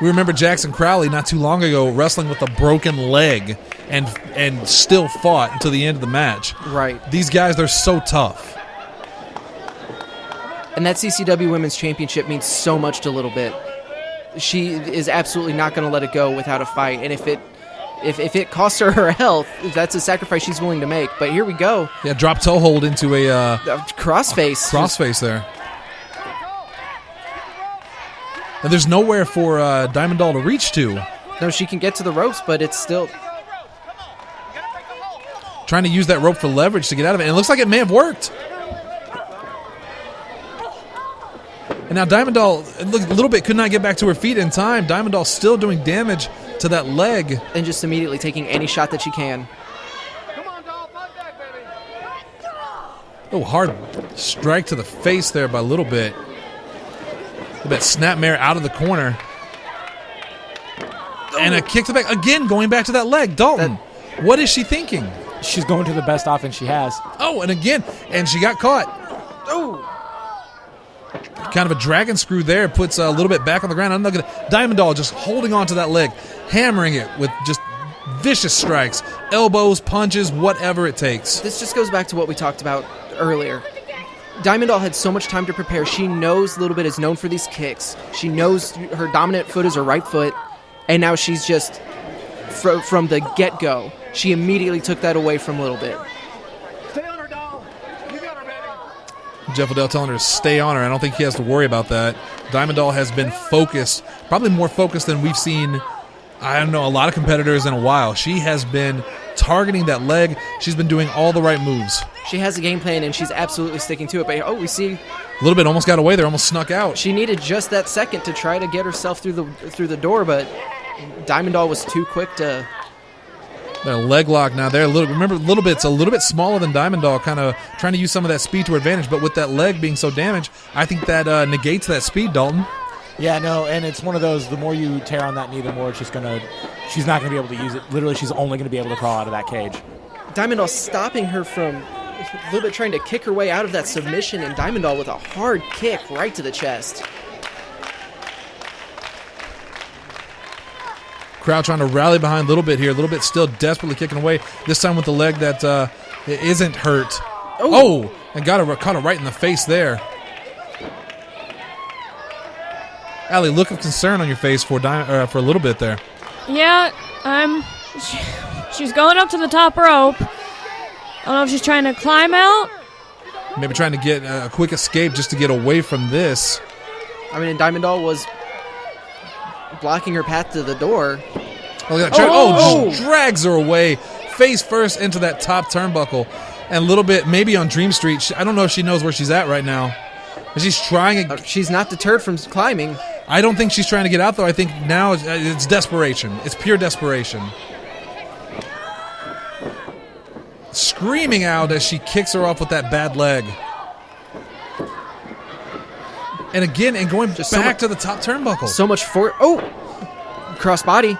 [SPEAKER 2] We remember Jackson Crowley not too long ago wrestling with a broken leg and still fought until the end of the match.
[SPEAKER 3] Right.
[SPEAKER 2] These guys, they're so tough.
[SPEAKER 3] And that CCW Women's Championship means so much to Little Bit. She is absolutely not going to let it go without a fight. And if it costs her health, that's a sacrifice she's willing to make. But here we go.
[SPEAKER 2] Yeah, drop toe hold into a
[SPEAKER 3] crossface.
[SPEAKER 2] Crossface there. And there's nowhere for Diamond Doll to reach to.
[SPEAKER 3] No, she can get to the ropes, but it's still...
[SPEAKER 2] trying to use that rope for leverage to get out of it. And it looks like it may have worked. And now Diamond Doll, a little bit, could not get back to her feet in time. Diamond Doll still doing damage to that leg.
[SPEAKER 3] And just immediately taking any shot that she can.
[SPEAKER 8] Come on, doll, fight back, baby.
[SPEAKER 2] Oh, hard strike to the face there by Little Bit. Little Bit snapmare out of the corner. And a kick to the back. Again, going back to that leg. Dalton, what is she thinking?
[SPEAKER 6] She's going to the best offense she has.
[SPEAKER 2] Oh, and again, and she got caught.
[SPEAKER 3] Oh!
[SPEAKER 2] Kind of a dragon screw there, puts a Little Bit back on the ground. I'm not gonna. Diamond Doll just holding on to that leg, hammering it with just vicious strikes, elbows, punches, whatever it takes.
[SPEAKER 3] This just goes back to what we talked about earlier. Diamond Doll had so much time to prepare. She knows Little Bit is known for these kicks. She knows her dominant foot is her right foot, and now she's just, from the get-go, she immediately took that away from Little Bit.
[SPEAKER 8] Stay on her, doll. You got her, baby.
[SPEAKER 2] Jeff Liddell telling her to stay on her. I don't think he has to worry about that. Diamond Doll has been focused, probably more focused than we've seen, I don't know, a lot of competitors in a while. She has been targeting that leg. She's been doing all the right moves.
[SPEAKER 3] She has a game plan, and she's absolutely sticking to it. But, we see...
[SPEAKER 2] Little Bit almost got away there, almost snuck out.
[SPEAKER 3] She needed just that second to try to get herself through the door, but Diamond Doll was too quick to...
[SPEAKER 2] Their leg lock now there. Remember, Little Bit's a little bit smaller than Diamond Doll, kind of trying to use some of that speed to her advantage, but with that leg being so damaged, I think that negates that speed, Dalton.
[SPEAKER 6] Yeah, no, and it's one of those, the more you tear on that knee, the more she's not going to be able to use it. Literally, she's only going to be able to crawl out of that cage.
[SPEAKER 3] Diamond Doll stopping her from a little bit trying to kick her way out of that submission, and Diamond Doll with a hard kick right to the chest.
[SPEAKER 2] Crowd trying to rally behind Little Bit here. Little Bit still desperately kicking away, this time with the leg that isn't hurt. Oh, and caught her right in the face there. Allie, look of concern on your face for a little bit there.
[SPEAKER 5] Yeah, she's going up to the top rope. I don't know if she's trying to climb out.
[SPEAKER 2] Maybe trying to get a quick escape just to get away from this.
[SPEAKER 3] I mean, Diamond Doll was blocking her path to the door.
[SPEAKER 2] Just drags her away, face first into that top turnbuckle. And a little bit, maybe on Dream Street. I don't know if she knows where she's at right now. She's trying.
[SPEAKER 3] She's not deterred from climbing.
[SPEAKER 2] I don't think she's trying to get out, though. I think now it's desperation. It's pure desperation. Screaming out as she kicks her off with that bad leg. And again, going
[SPEAKER 3] just
[SPEAKER 2] back to the top turnbuckle.
[SPEAKER 3] So much crossbody.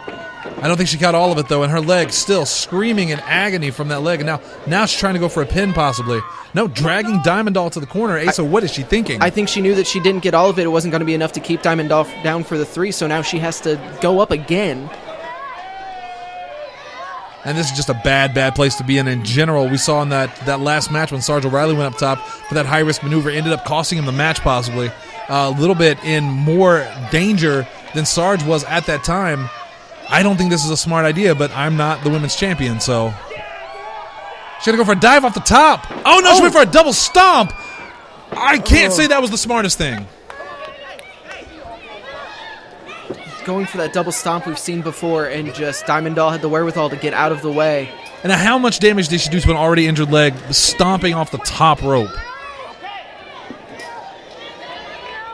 [SPEAKER 2] I don't think she caught all of it, though, and her leg still screaming in agony from that leg. And now she's trying to go for a pin, possibly. No, dragging Diamond Doll to the corner. Asa, what is she thinking?
[SPEAKER 3] I think she knew that she didn't get all of it. It wasn't going to be enough to keep Diamond Doll down for the 3, so now she has to go up again.
[SPEAKER 2] And this is just a bad place to be in general. We saw in that last match when Sarge O'Riley went up top for that high-risk maneuver, ended up costing him the match, possibly. A little bit in more danger than Sarge was at that time. I don't think this is a smart idea, but I'm not the women's champion, so. She's going to go for a dive off the top. Oh, no, she went for a double stomp. I can't say that was the smartest thing.
[SPEAKER 3] Going for that double stomp we've seen before, and just Diamond Doll had the wherewithal to get out of the way.
[SPEAKER 2] And how much damage did she do to an already injured leg, stomping off the top rope?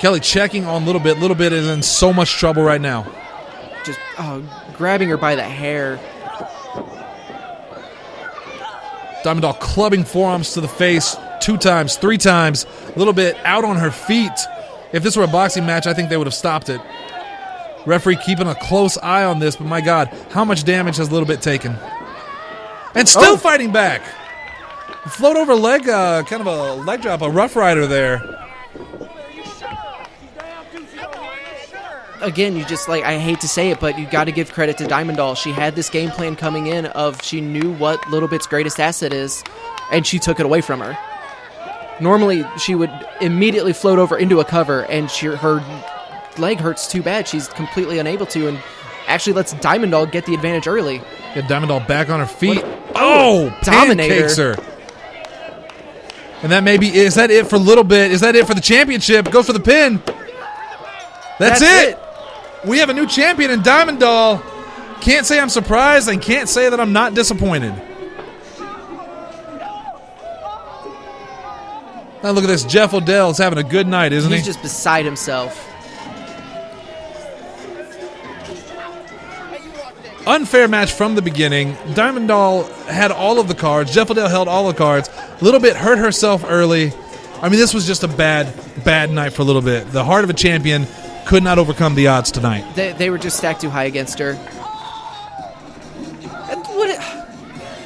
[SPEAKER 2] Kaeley checking on Little Bit. Little Bit is in so much trouble right now.
[SPEAKER 3] Just grabbing her by the hair.
[SPEAKER 2] Diamond Doll clubbing forearms to the face 2 times, 3 times. Little Bit out on her feet. If this were a boxing match, I think they would have stopped it. Referee keeping a close eye on this, but my God, how much damage has Little Bit taken? And still fighting back. Float over leg, kind of a leg drop, a Rough Rider there.
[SPEAKER 3] Again, you just I hate to say it, but you got to give credit to Diamond Doll. She had this game plan coming in of she knew what Little Bit's greatest asset is, and she took it away from her. Normally, she would immediately float over into a cover, and her leg hurts too bad. She's completely unable to, and actually lets Diamond Doll get the advantage early.
[SPEAKER 2] Get Diamond Doll back on her feet.
[SPEAKER 3] Dominator.
[SPEAKER 2] Pancakes her. And that is that it for Little Bit? Is that it for the championship? Goes for the pin. That's it. We have a new champion in Diamond Doll. Can't say I'm surprised and can't say that I'm not disappointed. Now look at this. Jeff Odell's having a good night, isn't he?
[SPEAKER 3] He's just beside himself.
[SPEAKER 2] Unfair match from the beginning. Diamond Doll had all of the cards. Jeff Odell held all the cards. Little Bit hurt herself early. I mean, this was just a bad night for Little Bit. The heart of a champion could not overcome the odds tonight.
[SPEAKER 3] They were just stacked too high against her.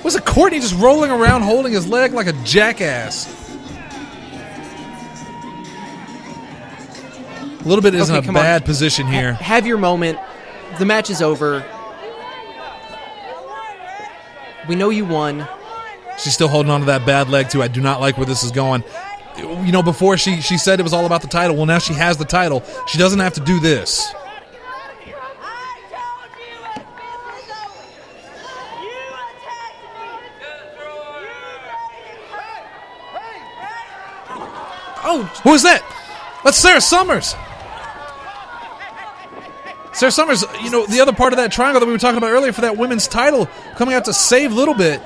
[SPEAKER 2] Was it Courtney just rolling around holding his leg like a jackass? Little Bit is in a bad position here.
[SPEAKER 3] Have your moment. The match is over. We know you won.
[SPEAKER 2] She's still holding on to that bad leg, too. I do not like where this is going. You know, before she said it was all about the title. Well, now she has the title. She doesn't have to do this. Oh, who is that? That's Sarah Summers. Sarah Summers, you know, the other part of that triangle that we were talking about earlier for that women's title, coming out to save Little Bit.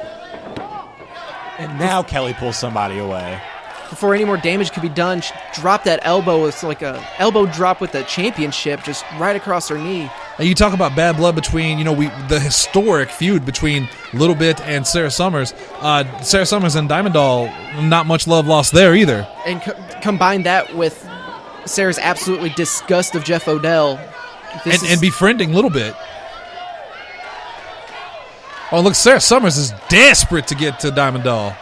[SPEAKER 6] And now Kaeley pulls somebody away.
[SPEAKER 3] Before any more damage could be done, she dropped that elbow. It's like a elbow drop with the championship, just right across her knee.
[SPEAKER 2] And you talk about bad blood between, you know, the historic feud between Little Bit and Sarah Summers. Sarah Summers and Diamond Doll, not much love lost there either.
[SPEAKER 3] And combine that with Sarah's absolutely disgust of Jeff Odell.
[SPEAKER 2] And befriending Little Bit. Oh, look, Sarah Summers is desperate to get to Diamond Doll.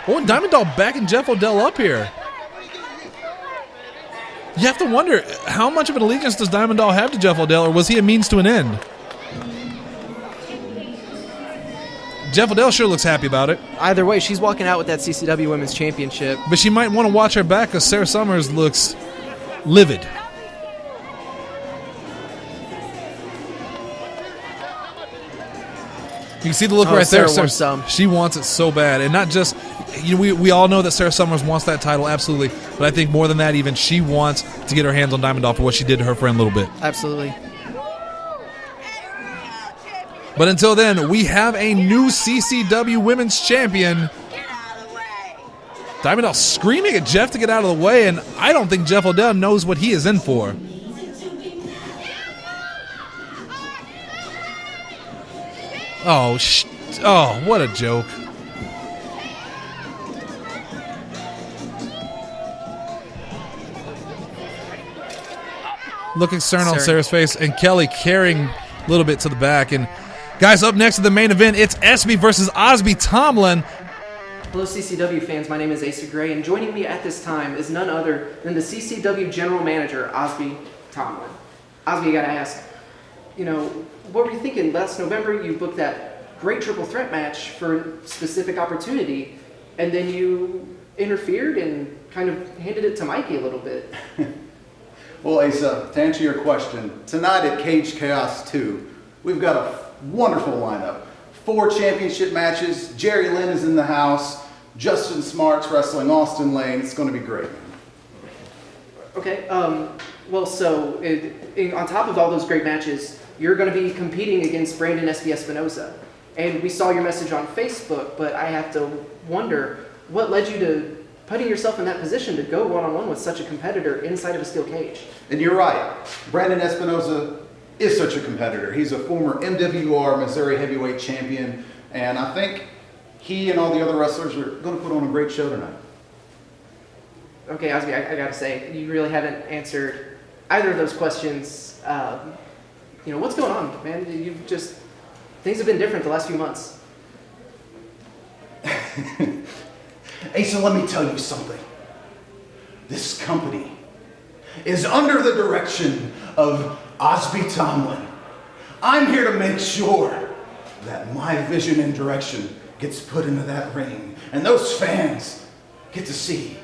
[SPEAKER 2] Oh, and Diamond Doll backing Jeff Odell up here. You have to wonder, how much of an allegiance does Diamond Doll have to Jeff Odell, or was he a means to an end? Jeff Odell sure looks happy about it.
[SPEAKER 3] Either way, she's walking out with that CCW Women's Championship.
[SPEAKER 2] But she might want to watch her back because Sarah Summers looks livid. You can see the look right there.
[SPEAKER 3] Sarah wants some.
[SPEAKER 2] She wants it so bad. And not just, you know, we all know that Sarah Summers wants that title, absolutely. But I think more than that even, she wants to get her hands on Diamond Doll for what she did to her friend Little Bit.
[SPEAKER 3] Absolutely.
[SPEAKER 2] But until then, we have a new CCW Women's Champion. Diamond Doll screaming at Jeff to get out of the way, and I don't think Jeff Odell knows what he is in for. Oh, what a joke. Look concern on Sarah's face, and Kaeley carrying a little bit to the back. And guys, up next to the main event, it's Espy versus Osby Tomlin.
[SPEAKER 3] Hello, CCW fans. My name is Asa Gray, and joining me at this time is none other than the CCW General Manager, Osby Tomlin. Osby, I gotta ask, you know, what were you thinking? Last November, you booked that great triple threat match for a specific opportunity, and then you interfered and kind of handed it to Mikey a little bit.
[SPEAKER 1] Well, Asa, to answer your question, tonight at Cage Chaos 2, we've got a wonderful lineup. 4 championship matches. Jerry Lynn is in the house. Justin Smart's wrestling Austin Lane. It's going to be great.
[SPEAKER 3] Okay, well, so on top of all those great matches, you're going to be competing against Brandon Espy Espinosa. And we saw your message on Facebook, but I have to wonder, what led you to putting yourself in that position to go one-on-one with such a competitor inside of a steel cage?
[SPEAKER 1] And you're right. Brandon Espinosa is such a competitor. He's a former MWR Missouri heavyweight champion, and I think he and all the other wrestlers are going to put on a great show tonight.
[SPEAKER 3] Okay, Osby, I gotta say, you really haven't answered either of those questions. You know, what's going on, man? Things have been different the last few months.
[SPEAKER 1] Asa, let me tell you something. This company is under the direction of Osby Tomlin. I'm here to make sure that my vision and direction gets put into that ring, and those fans get to see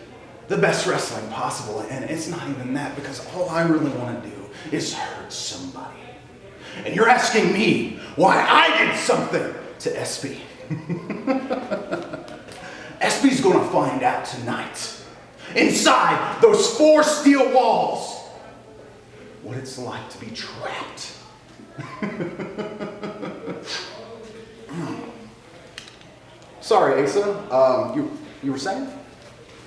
[SPEAKER 1] the best wrestling possible. And it's not even that, because all I really want to do is hurt somebody. And you're asking me why I did something to Espy. Espy's gonna find out tonight, inside those 4 steel walls, what it's like to be trapped.
[SPEAKER 9] Sorry, Asa. You were saying?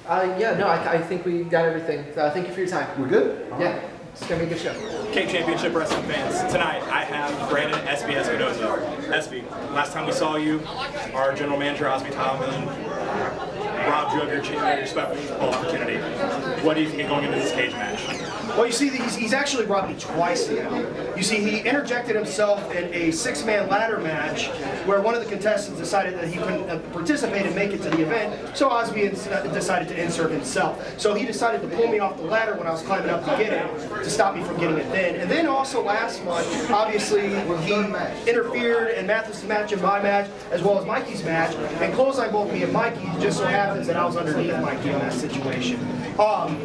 [SPEAKER 3] Yeah, no, I think we got everything. Thank you for your time.
[SPEAKER 9] We're good?
[SPEAKER 3] Yeah, it's going to be a good show.
[SPEAKER 10] Cape Championship Wrestling fans, tonight I have Brandon Espy Espinosa. Espy, last time we saw you, our general manager, Osby Tomlin, robbed you of your special opportunity. What do you think of going into this cage match?
[SPEAKER 11] Well, you see, he's actually robbed me twice now. You see, he interjected himself in a 6-man ladder match where one of the contestants decided that he couldn't participate and make it to the event, so Osby decided to insert himself. So he decided to pull me off the ladder when I was climbing up to get it, to stop me from getting it then. And then also last month, obviously, he interfered in Mathis' match and my match, as well as Mikey's match, and clotheslined both me and Mikey. Just so happens that I was underneath Mikey in that situation.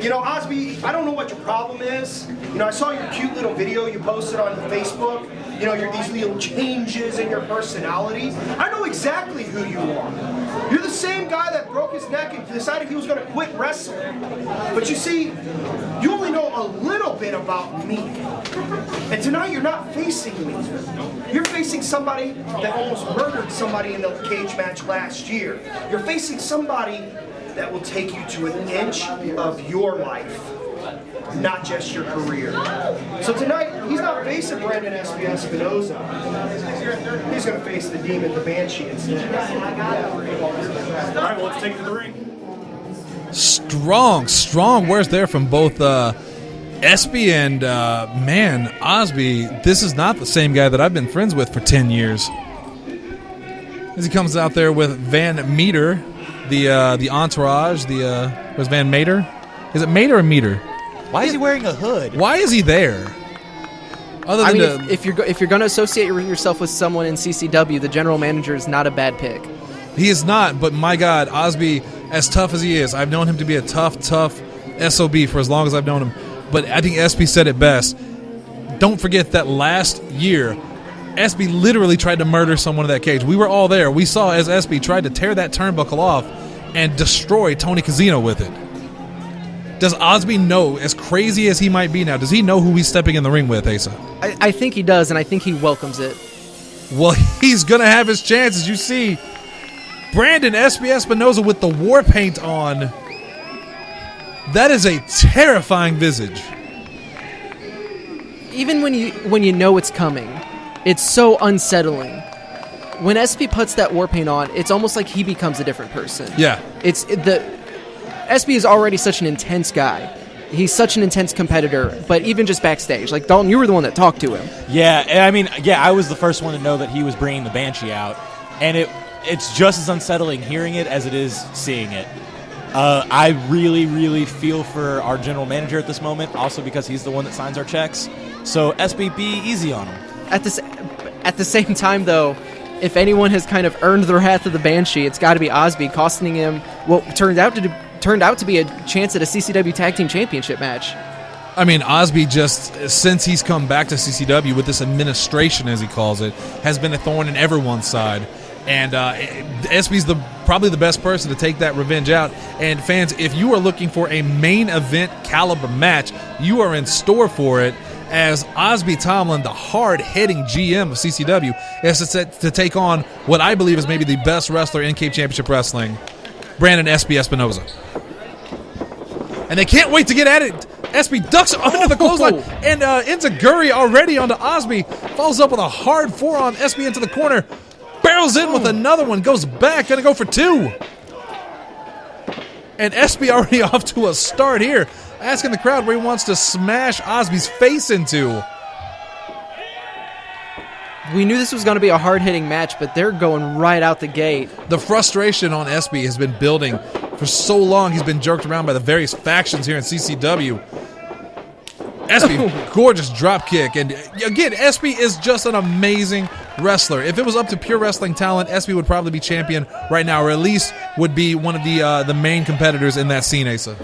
[SPEAKER 11] You know, Osby, I don't know what your problem is. You know, I saw your cute little video you posted on Facebook. You know, these little changes in your personality. I know exactly who you are. You're the same guy that broke his neck and decided he was going to quit wrestling. But you see, you only know a little bit about me. And tonight you're not facing me. You're facing somebody that almost murdered somebody in the cage match last year. You're facing somebody that will take you to an inch of your life, not just your career. So tonight, he's not facing Brandon Espy Espinosa. He's going to face the demon, the Banshee, instead.
[SPEAKER 10] All right, well, let's take it to the ring.
[SPEAKER 2] Strong words there from both Espy and, man, Osby. This is not the same guy that I've been friends with for 10 years. As he comes out there with Van Meter, the entourage, was Van Meter? Is it Meter or Meter?
[SPEAKER 6] Why is he wearing a hood?
[SPEAKER 2] Why is he there? Other
[SPEAKER 3] I
[SPEAKER 2] than
[SPEAKER 3] mean, if you're going to associate yourself with someone in CCW, the general manager is not a bad pick.
[SPEAKER 2] He is not, but my God, Osby, as tough as he is, I've known him to be a tough SOB for as long as I've known him. But I think Espy said it best. Don't forget that last year, Espy literally tried to murder someone in that cage. We were all there. We saw as Espy tried to tear that turnbuckle off and destroy Tony Casino with it. Does Osby know, as crazy as he might be now, does he know who he's stepping in the ring with, Asa?
[SPEAKER 3] I think he does, and I think he welcomes it.
[SPEAKER 2] Well, he's going to have his chances. You see Brandon Espy Espinosa with the war paint on. That is a terrifying visage.
[SPEAKER 3] Even when you know it's coming, it's so unsettling. When Espy puts that war paint on, it's almost like he becomes a different person.
[SPEAKER 2] Yeah.
[SPEAKER 3] Espy is already such an intense guy. He's such an intense competitor, but even just backstage. Like, Dalton, you were the one that talked to him.
[SPEAKER 6] Yeah, I mean, I was the first one to know that he was bringing the Banshee out, and it's just as unsettling hearing it as it is seeing it. I really, really feel for our general manager at this moment, also because he's the one that signs our checks. So, Espy, be easy on him. At
[SPEAKER 3] the same time, though, if anyone has kind of earned the wrath of the Banshee, it's got to be Osby, costing him what turned out to be a chance at a CCW Tag Team Championship match.
[SPEAKER 2] I mean, Osby just, since he's come back to CCW with this administration, as he calls it, has been a thorn in everyone's side. And Espy's probably the best person to take that revenge out. And fans, if you are looking for a main event caliber match, you are in store for it, as Osby Tomlin, the hard-hitting GM of CCW, is to take on what I believe is maybe the best wrestler in Cape Championship Wrestling, Brandon Espy Espinosa. And they can't wait to get at it. Espy ducks under the clothesline, and Enziguri already onto Osby. Follows up with a hard forearm. Espy into the corner. Barrels in with another one. Goes back. Going to go for two. And Espy already off to a start here. Asking the crowd where he wants to smash Osby's face into.
[SPEAKER 3] We knew this was going to be a hard-hitting match, but they're going right out the gate.
[SPEAKER 2] The frustration on Espy has been building for so long. He's been jerked around by the various factions here in CCW. Espy, gorgeous drop kick. And again, Espy is just an amazing wrestler. If it was up to pure wrestling talent, Espy would probably be champion right now, or at least would be one of the main competitors in that scene, Asa.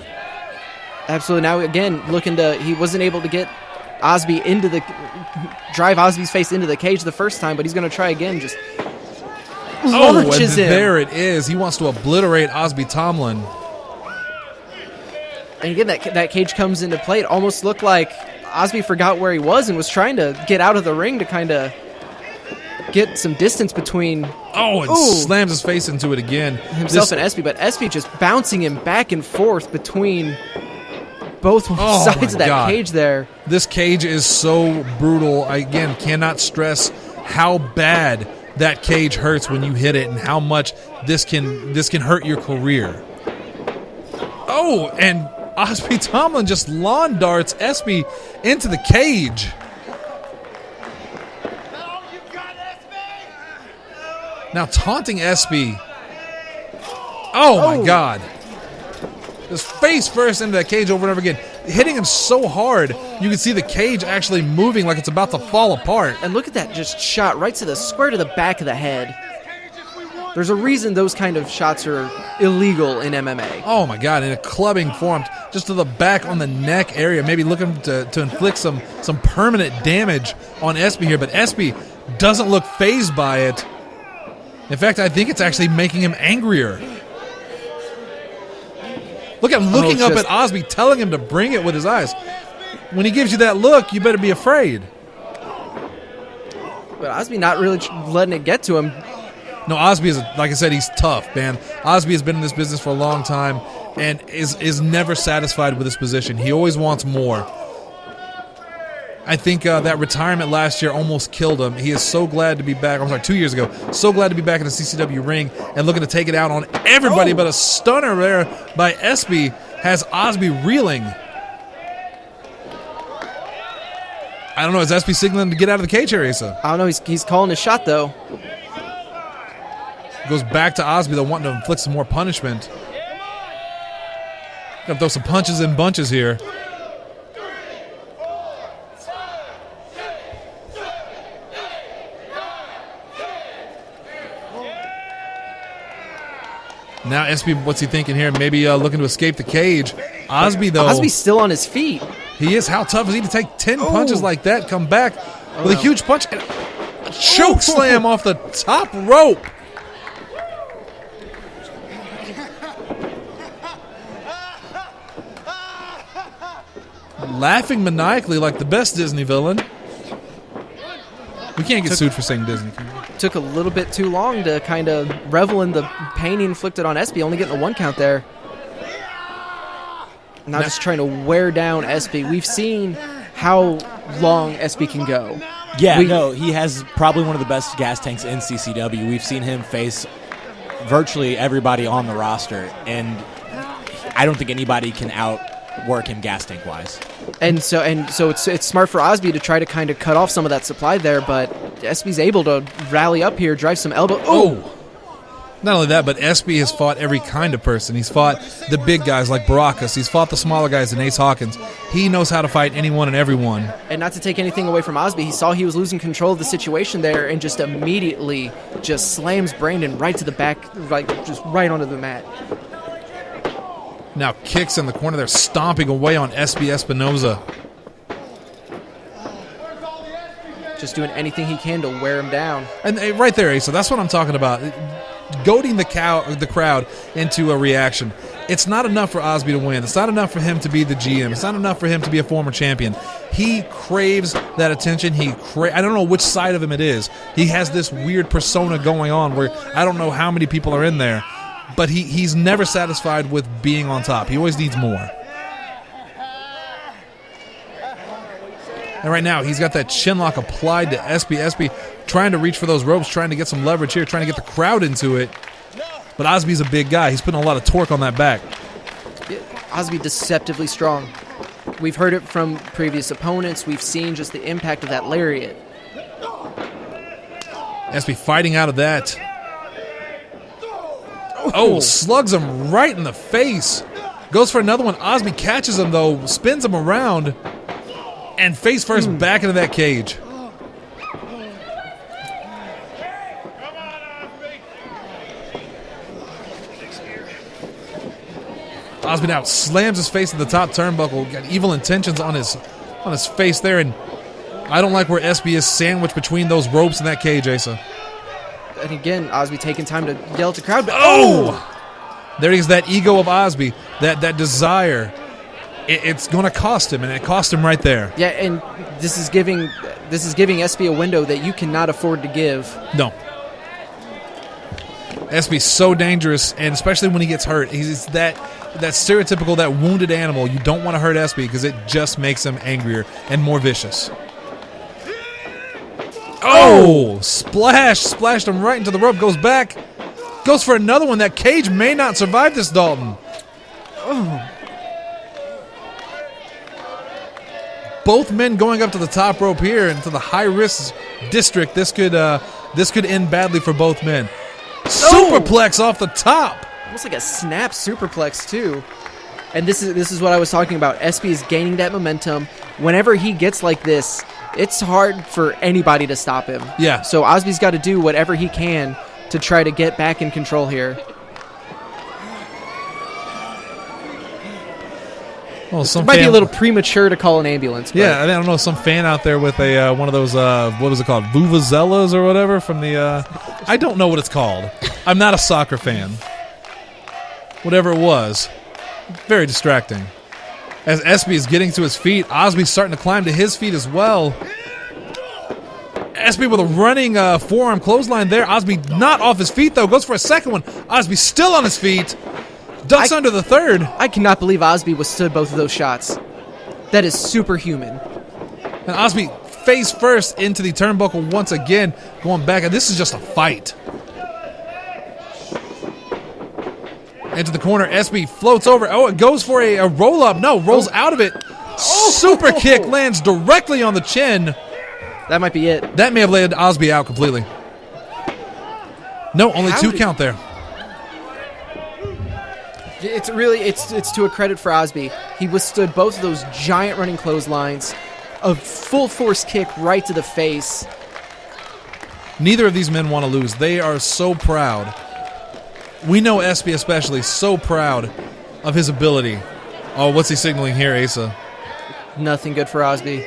[SPEAKER 3] Absolutely. Now, again, he wasn't able to get Osby drive Osby's face into the cage the first time, but he's going to try again. Just launches him.
[SPEAKER 2] There it is. He wants to obliterate Osby Tomlin.
[SPEAKER 3] And again, that cage comes into play. It almost looked like Osby forgot where he was and was trying to get out of the ring to kind of get some distance between
[SPEAKER 2] Oh, and slams his face into it again.
[SPEAKER 3] Himself and Espy, but Espy just bouncing him back and forth between both sides of that cage there.
[SPEAKER 2] This cage is so brutal. I, again, cannot stress how bad that cage hurts when you hit it and how much this can hurt your career. Oh, and Osby Tomlin just lawn darts Espy into the cage. Now taunting Espy. Oh my God. Just face first into that cage over and over again. Hitting him so hard, you can see the cage actually moving like it's about to fall apart.
[SPEAKER 3] And look at that, just shot right to the square to the back of the head. There's a reason those kind of shots are illegal in MMA.
[SPEAKER 2] Oh my God, in a clubbing form, just to the back on the neck area, maybe looking to inflict some permanent damage on Espy here, but Espy doesn't look fazed by it. In fact, I think it's actually making him angrier. Look at him looking up at Osby, telling him to bring it with his eyes. When he gives you that look, you better be afraid.
[SPEAKER 3] But Osby not really letting it get to him.
[SPEAKER 2] No, Osby is, like I said, he's tough, man. Osby has been in this business for a long time and is never satisfied with his position. He always wants more. I think that retirement last year almost killed him. He is so glad to be back. I'm sorry, 2 years ago. So glad to be back in the CCW ring and looking to take it out on everybody. But a stunner there by Espy has Osby reeling. I don't know. Is Espy signaling to get out of the cage here, Asa?
[SPEAKER 3] I don't know. He's calling his shot, though.
[SPEAKER 2] Goes back to Osby, though, wanting to inflict some more punishment. Gonna throw some punches in bunches here. Now Espy, what's he thinking here? Maybe looking to escape the cage. Osby, though.
[SPEAKER 3] Osby's still on his feet.
[SPEAKER 2] He is. How tough is he to take 10 punches like that, come back with a huge punch and a choke slam off the top rope. Laughing maniacally like the best Disney villain. We can't get sued for saying Disney.
[SPEAKER 3] Took a little bit too long to kind of revel in the pain he inflicted on Espy, only getting a 1 count there. Now just trying to wear down Espy. We've seen how long Espy can go.
[SPEAKER 6] Yeah, he has probably one of the best gas tanks in CCW. We've seen him face virtually everybody on the roster, and I don't think anybody can outwork him gas tank wise.
[SPEAKER 3] And so it's smart for Osby to try to kind of cut off some of that supply there, but Espy's able to rally up here, drive some elbow. Oh!
[SPEAKER 2] Not only that, but Espy has fought every kind of person. He's fought the big guys like Baracus. He's fought the smaller guys in Ace Hawkins. He knows how to fight anyone and everyone.
[SPEAKER 3] And not to take anything away from Osby, he saw he was losing control of the situation there and just immediately just slams Brandon right to the back, like just right onto the mat.
[SPEAKER 2] Now kicks in the corner there, stomping away on Espy Espinosa.
[SPEAKER 3] Just doing anything he can to wear him down.
[SPEAKER 2] And right there, Asa, that's what I'm talking about. Goading the crowd into a reaction. It's not enough for Osby to win. It's not enough for him to be the GM. It's not enough for him to be a former champion. He craves that attention. I don't know which side of him it is. He has this weird persona going on where I don't know how many people are in there, but he's never satisfied with being on top. He always needs more. And right now, he's got that chin lock applied to Espy. Espy trying to reach for those ropes, trying to get some leverage here, trying to get the crowd into it. But Osby's a big guy. He's putting a lot of torque on that back.
[SPEAKER 3] Osby deceptively strong. We've heard it from previous opponents. We've seen just the impact of that lariat.
[SPEAKER 2] Espy fighting out of that. Oh, slugs him right in the face. Goes for another one. Osby catches him, though, spins him around, and face first back into that cage. Osby now slams his face at the top turnbuckle. Got evil intentions on his face there, and I don't like where Espy is sandwiched between those ropes in that cage, Asa.
[SPEAKER 3] And again, Osby taking time to yell at the crowd.
[SPEAKER 2] Oh! There is that ego of Osby, that desire. It's going to cost him, and it cost him right there.
[SPEAKER 3] Yeah, and this is giving Espy a window that you cannot afford to give.
[SPEAKER 2] No. Espy's so dangerous, and especially when he gets hurt. He's that stereotypical, that wounded animal. You don't want to hurt Espy because it just makes him angrier and more vicious. Oh! Splashed him right into the rope. Goes back. Goes for another one. That cage may not survive this, Dalton. Oh. Both men going up to the top rope here into the high-risk district. This could end badly for both men. Superplex off the top.
[SPEAKER 3] Almost like a snap superplex, too. And this is what I was talking about. Espy is gaining that momentum. Whenever he gets like this, it's hard for anybody to stop him.
[SPEAKER 2] Yeah.
[SPEAKER 3] So Osby's got to do whatever he can to try to get back in control here.
[SPEAKER 2] Well,
[SPEAKER 3] it might be a little premature to call an ambulance. But.
[SPEAKER 2] Yeah, I don't know, some fan out there with a one of those, what was it called, vuvuzelas or whatever from the, I don't know what it's called. I'm not a soccer fan. Whatever it was. Very distracting. As Espy is getting to his feet, Osby's starting to climb to his feet as well. Espy with a running forearm clothesline there. Osby not off his feet, though. Goes for a second one. Osby still on his feet. Ducks under the third.
[SPEAKER 3] I cannot believe Osby withstood both of those shots. That is superhuman.
[SPEAKER 2] And Osby face first into the turnbuckle once again, going back. And this is just a fight. Into the corner. Espy floats over. Oh, it goes for a roll-up. No, rolls out of it. Super kick lands directly on the chin.
[SPEAKER 3] That might be it.
[SPEAKER 2] That may have laid Osby out completely. No, only 2 count there.
[SPEAKER 3] It's really it's to a credit for Osby. He withstood both of those giant running clotheslines, a full force kick right to the face.
[SPEAKER 2] Neither of these men want to lose. They are so proud. We know Espy especially so proud of his ability. Oh, what's he signaling here, Asa?
[SPEAKER 3] Nothing good for Osby.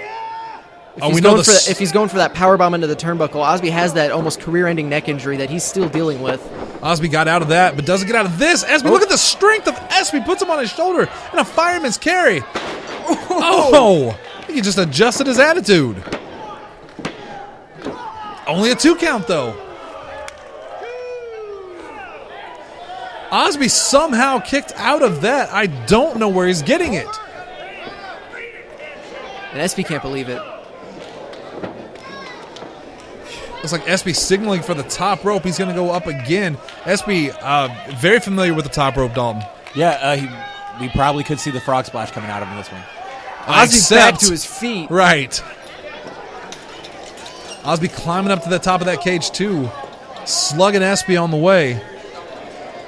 [SPEAKER 3] If he's going for that powerbomb into the turnbuckle, Osby has that almost career-ending neck injury that he's still dealing with.
[SPEAKER 2] Osby got out of that, but doesn't get out of this. Espy, look at the strength of Espy. Puts him on his shoulder in a fireman's carry. Oh! I think he just adjusted his attitude. Only a 2 count, though. Osby somehow kicked out of that. I don't know where he's getting it.
[SPEAKER 3] And Espy can't believe it.
[SPEAKER 2] Looks like Espy signaling for the top rope. He's going to go up again. Espy, very familiar with the top rope, Dalton.
[SPEAKER 6] Yeah, we probably could see the frog splash coming out of him this one.
[SPEAKER 3] Osby's back to his feet.
[SPEAKER 2] Right. Osby climbing up to the top of that cage, too. Slugging Espy on the way.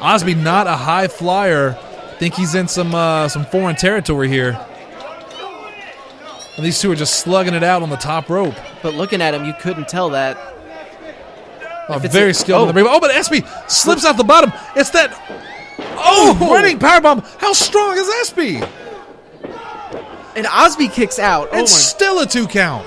[SPEAKER 2] Osby not a high flyer. I think he's in some foreign territory here. And these two are just slugging it out on the top rope.
[SPEAKER 3] But looking at him, you couldn't tell that.
[SPEAKER 2] Very skilled. Oh, but Espy slips out the bottom. It's that running powerbomb. How strong is Espy?
[SPEAKER 3] And Osby kicks out.
[SPEAKER 2] It's still a 2 count.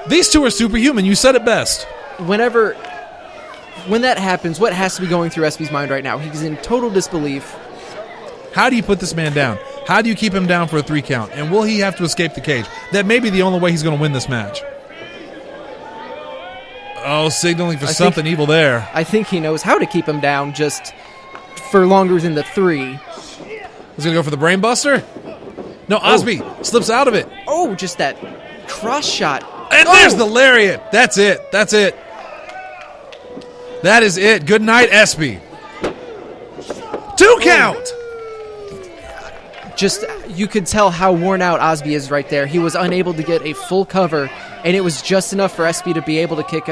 [SPEAKER 2] These two are superhuman. You said it best.
[SPEAKER 3] When that happens, what has to be going through Espy's mind right now? He's in total disbelief.
[SPEAKER 2] How do you put this man down? How do you keep him down for a 3 count? And will he have to escape the cage? That may be the only way he's going to win this match. Oh, signaling for something evil there.
[SPEAKER 3] I think he knows how to keep him down just for longer than the 3.
[SPEAKER 2] He's going to go for the brain buster? No, Osby slips out of it.
[SPEAKER 3] Oh, just that cross shot.
[SPEAKER 2] And there's the lariat. That's it. That is it. Good night, Espy. 2 count.
[SPEAKER 3] Just, you could tell how worn out Osby is right there. He was unable to get a full cover, and it was just enough for Espy to be able to kick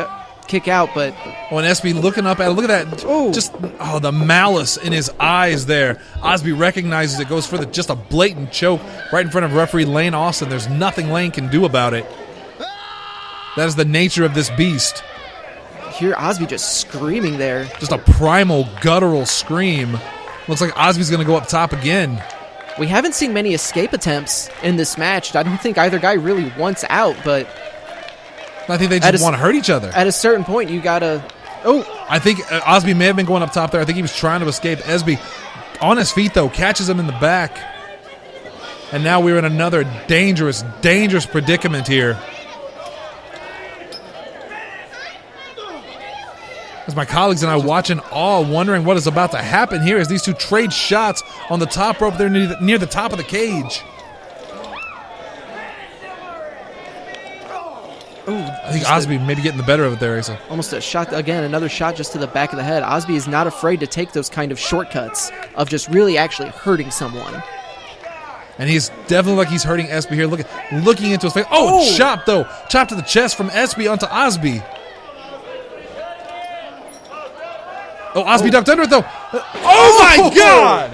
[SPEAKER 3] out, but...
[SPEAKER 2] Oh, and Espy looking up at it. Look at that. The malice in his eyes there. Osby recognizes it, goes for just a blatant choke right in front of referee Lane Austin. There's nothing Lane can do about it. That is the nature of this beast.
[SPEAKER 3] Hear Osby just screaming there.
[SPEAKER 2] Just a primal, guttural scream. Looks like Osby's going to go up top again.
[SPEAKER 3] We haven't seen many escape attempts in this match. I don't think either guy really wants out, but...
[SPEAKER 2] I think they just want to hurt each other.
[SPEAKER 3] At a certain point, you got to...
[SPEAKER 2] I think Osby may have been going up top there. I think he was trying to escape. Espy on his feet, though, catches him in the back. And now we're in another dangerous, dangerous predicament here. As my colleagues and I watch in awe, wondering what is about to happen here as these two trade shots on the top rope there near the top of the cage.
[SPEAKER 3] Ooh,
[SPEAKER 2] I think Osby maybe getting the better of it there, Asa.
[SPEAKER 3] Almost a shot, again, another shot just to the back of the head. Osby is not afraid to take those kind of shortcuts of just really actually hurting someone.
[SPEAKER 2] And he's definitely like he's hurting Espy here. Looking into his face. Oh, chop though. Chop to the chest from Espy onto Osby. Oh, Osby ducked under it though. Oh my God!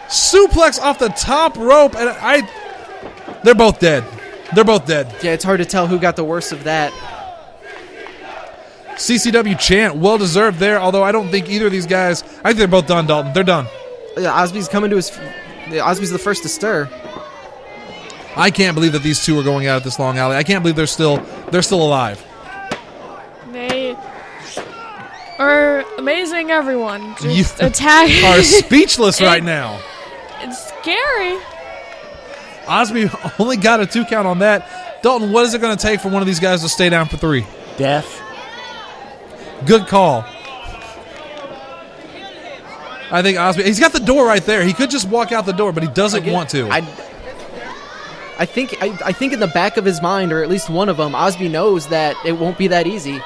[SPEAKER 2] Suplex off the top rope, and they're both dead. They're both dead.
[SPEAKER 3] Yeah, it's hard to tell who got the worst of that.
[SPEAKER 2] CCW chant, well deserved there. Although I don't think either of these guys. I think they're both done, Dalton. They're done.
[SPEAKER 3] Yeah, Osby's coming to his. Osby's the first to stir.
[SPEAKER 2] I can't believe that these two are going out at this long alley. I can't believe they're still alive.
[SPEAKER 5] They are amazing, everyone. Just attack.
[SPEAKER 2] Are speechless right now.
[SPEAKER 5] It's scary.
[SPEAKER 2] Osby only got a 2 count on that. Dalton, what is it going to take for one of these guys to stay down for 3?
[SPEAKER 6] Death.
[SPEAKER 2] Good call. I think Osby, he's got the door right there. He could just walk out the door, but he doesn't want to.
[SPEAKER 3] I think in the back of his mind, or at least one of them, Osby knows that it won't be that easy.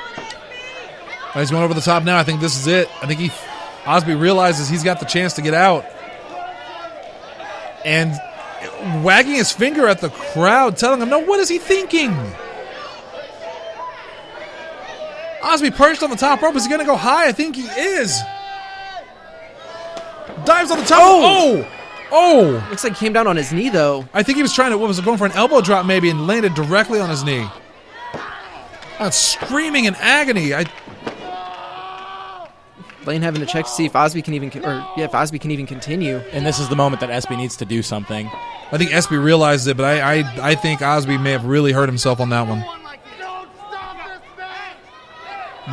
[SPEAKER 2] He's going over the top now. I think this is it. I think Osby realizes he's got the chance to get out. And wagging his finger at the crowd, telling him, no, what is he thinking? Osby perched on the top rope. Is he going to go high? I think he is. Dives on the top. Oh!
[SPEAKER 3] Looks like he came down on his knee, though.
[SPEAKER 2] I think he was going for an elbow drop maybe and landed directly on his knee. That's screaming in agony.
[SPEAKER 3] Lane having to check to see if Osby can even, if Osby can even continue.
[SPEAKER 6] And this is the moment that Espy needs to do something.
[SPEAKER 2] I think Espy realized it, but I think Osby may have really hurt himself on that one.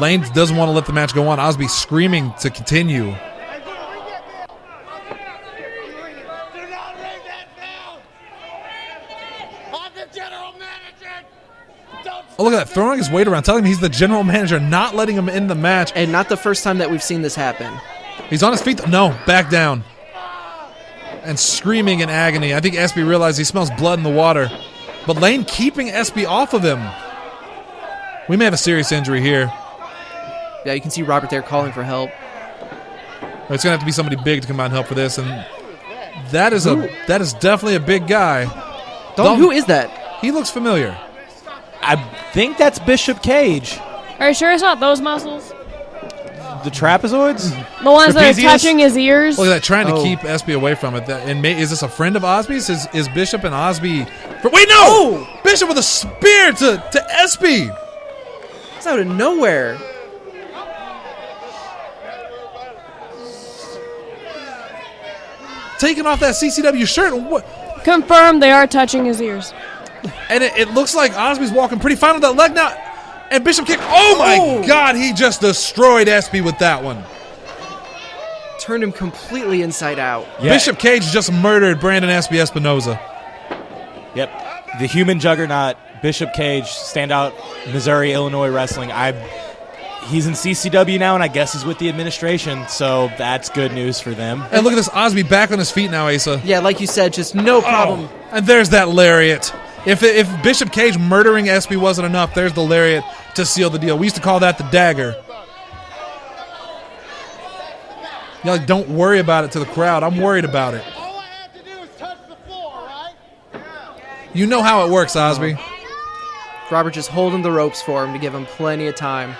[SPEAKER 2] Lane doesn't want to let the match go on. Osby screaming to continue. Oh, look at that, throwing his weight around, telling him he's the general manager, not letting him in the match.
[SPEAKER 3] And not the first time that we've seen this happen.
[SPEAKER 2] He's on his feet. No, back down. And screaming in agony. I think Espy realized he smells blood in the water. But Lane keeping Espy off of him. We may have a serious injury here.
[SPEAKER 3] Yeah, you can see Robert there calling for help.
[SPEAKER 2] It's going to have to be somebody big to come out and help for this. And that is definitely a big guy.
[SPEAKER 3] Dalton, who is that?
[SPEAKER 2] He looks familiar.
[SPEAKER 6] I think that's Bishop Cage.
[SPEAKER 5] Are you sure it's not those muscles?
[SPEAKER 6] The trapezoids?
[SPEAKER 5] The ones that are touching his ears?
[SPEAKER 2] Look at that, trying to keep Espy away from it. Is this a friend of Osby's? Is Bishop and Osby... Wait, no! Oh! Bishop with a spear to Espy!
[SPEAKER 3] It's out of nowhere.
[SPEAKER 2] Taking off that CCW shirt. What?
[SPEAKER 5] Confirmed they are touching his ears.
[SPEAKER 2] And it looks like Osby's walking pretty fine with that leg now. And Bishop kick. Oh my God, he just destroyed Espy with that one.
[SPEAKER 3] Turned him completely inside out.
[SPEAKER 2] Yeah. Bishop Cage just murdered Brandon Espy Espinosa.
[SPEAKER 6] Yep. The human juggernaut, Bishop Cage, standout Missouri, Illinois wrestling. He's in CCW now, and I guess he's with the administration, so that's good news for them.
[SPEAKER 2] And look at this, Osby back on his feet now, Asa.
[SPEAKER 3] Yeah, like you said, just no problem.
[SPEAKER 2] And there's that lariat. If Bishop Cage murdering Espy wasn't enough, there's the lariat to seal the deal. We used to call that the dagger. Yeah, like, don't worry about it to the crowd. I'm worried about it.
[SPEAKER 8] All I have to do is touch the floor, right?
[SPEAKER 2] You know how it works, Osby.
[SPEAKER 3] Robert just holding the ropes for him to give him plenty of time.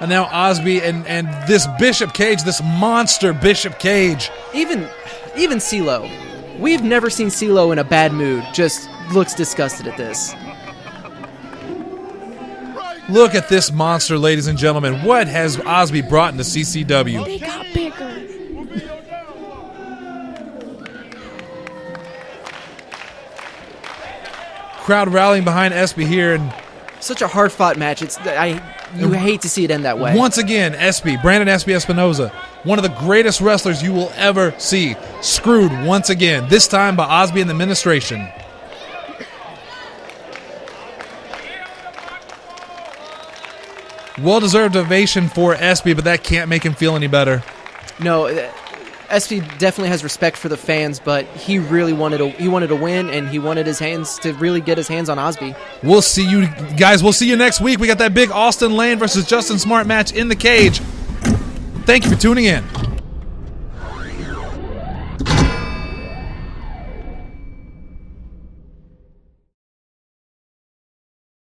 [SPEAKER 2] And now Osby and this Bishop Cage, this monster Bishop Cage.
[SPEAKER 3] Even CeeLo. We've never seen CeeLo in a bad mood. Just looks disgusted at this.
[SPEAKER 2] Look at this monster, ladies and gentlemen. What has Osby brought into CCW?
[SPEAKER 5] They got bigger.
[SPEAKER 2] Crowd rallying behind Espy here, and
[SPEAKER 3] such a hard-fought match. You hate to see it end that way.
[SPEAKER 2] Once again, Espy, Brandon Espy Espinosa, one of the greatest wrestlers you will ever see, screwed once again, this time by Osby and the administration. Well-deserved ovation for Espy, but that can't make him feel any better.
[SPEAKER 3] No, Espy definitely has respect for the fans, but he really wanted to win, and he wanted his hands to really get his hands on Osby.
[SPEAKER 2] We'll see you guys. We'll see you next week. We got that big Austin Lane versus Justin Smart match in the cage. Thank you for tuning in.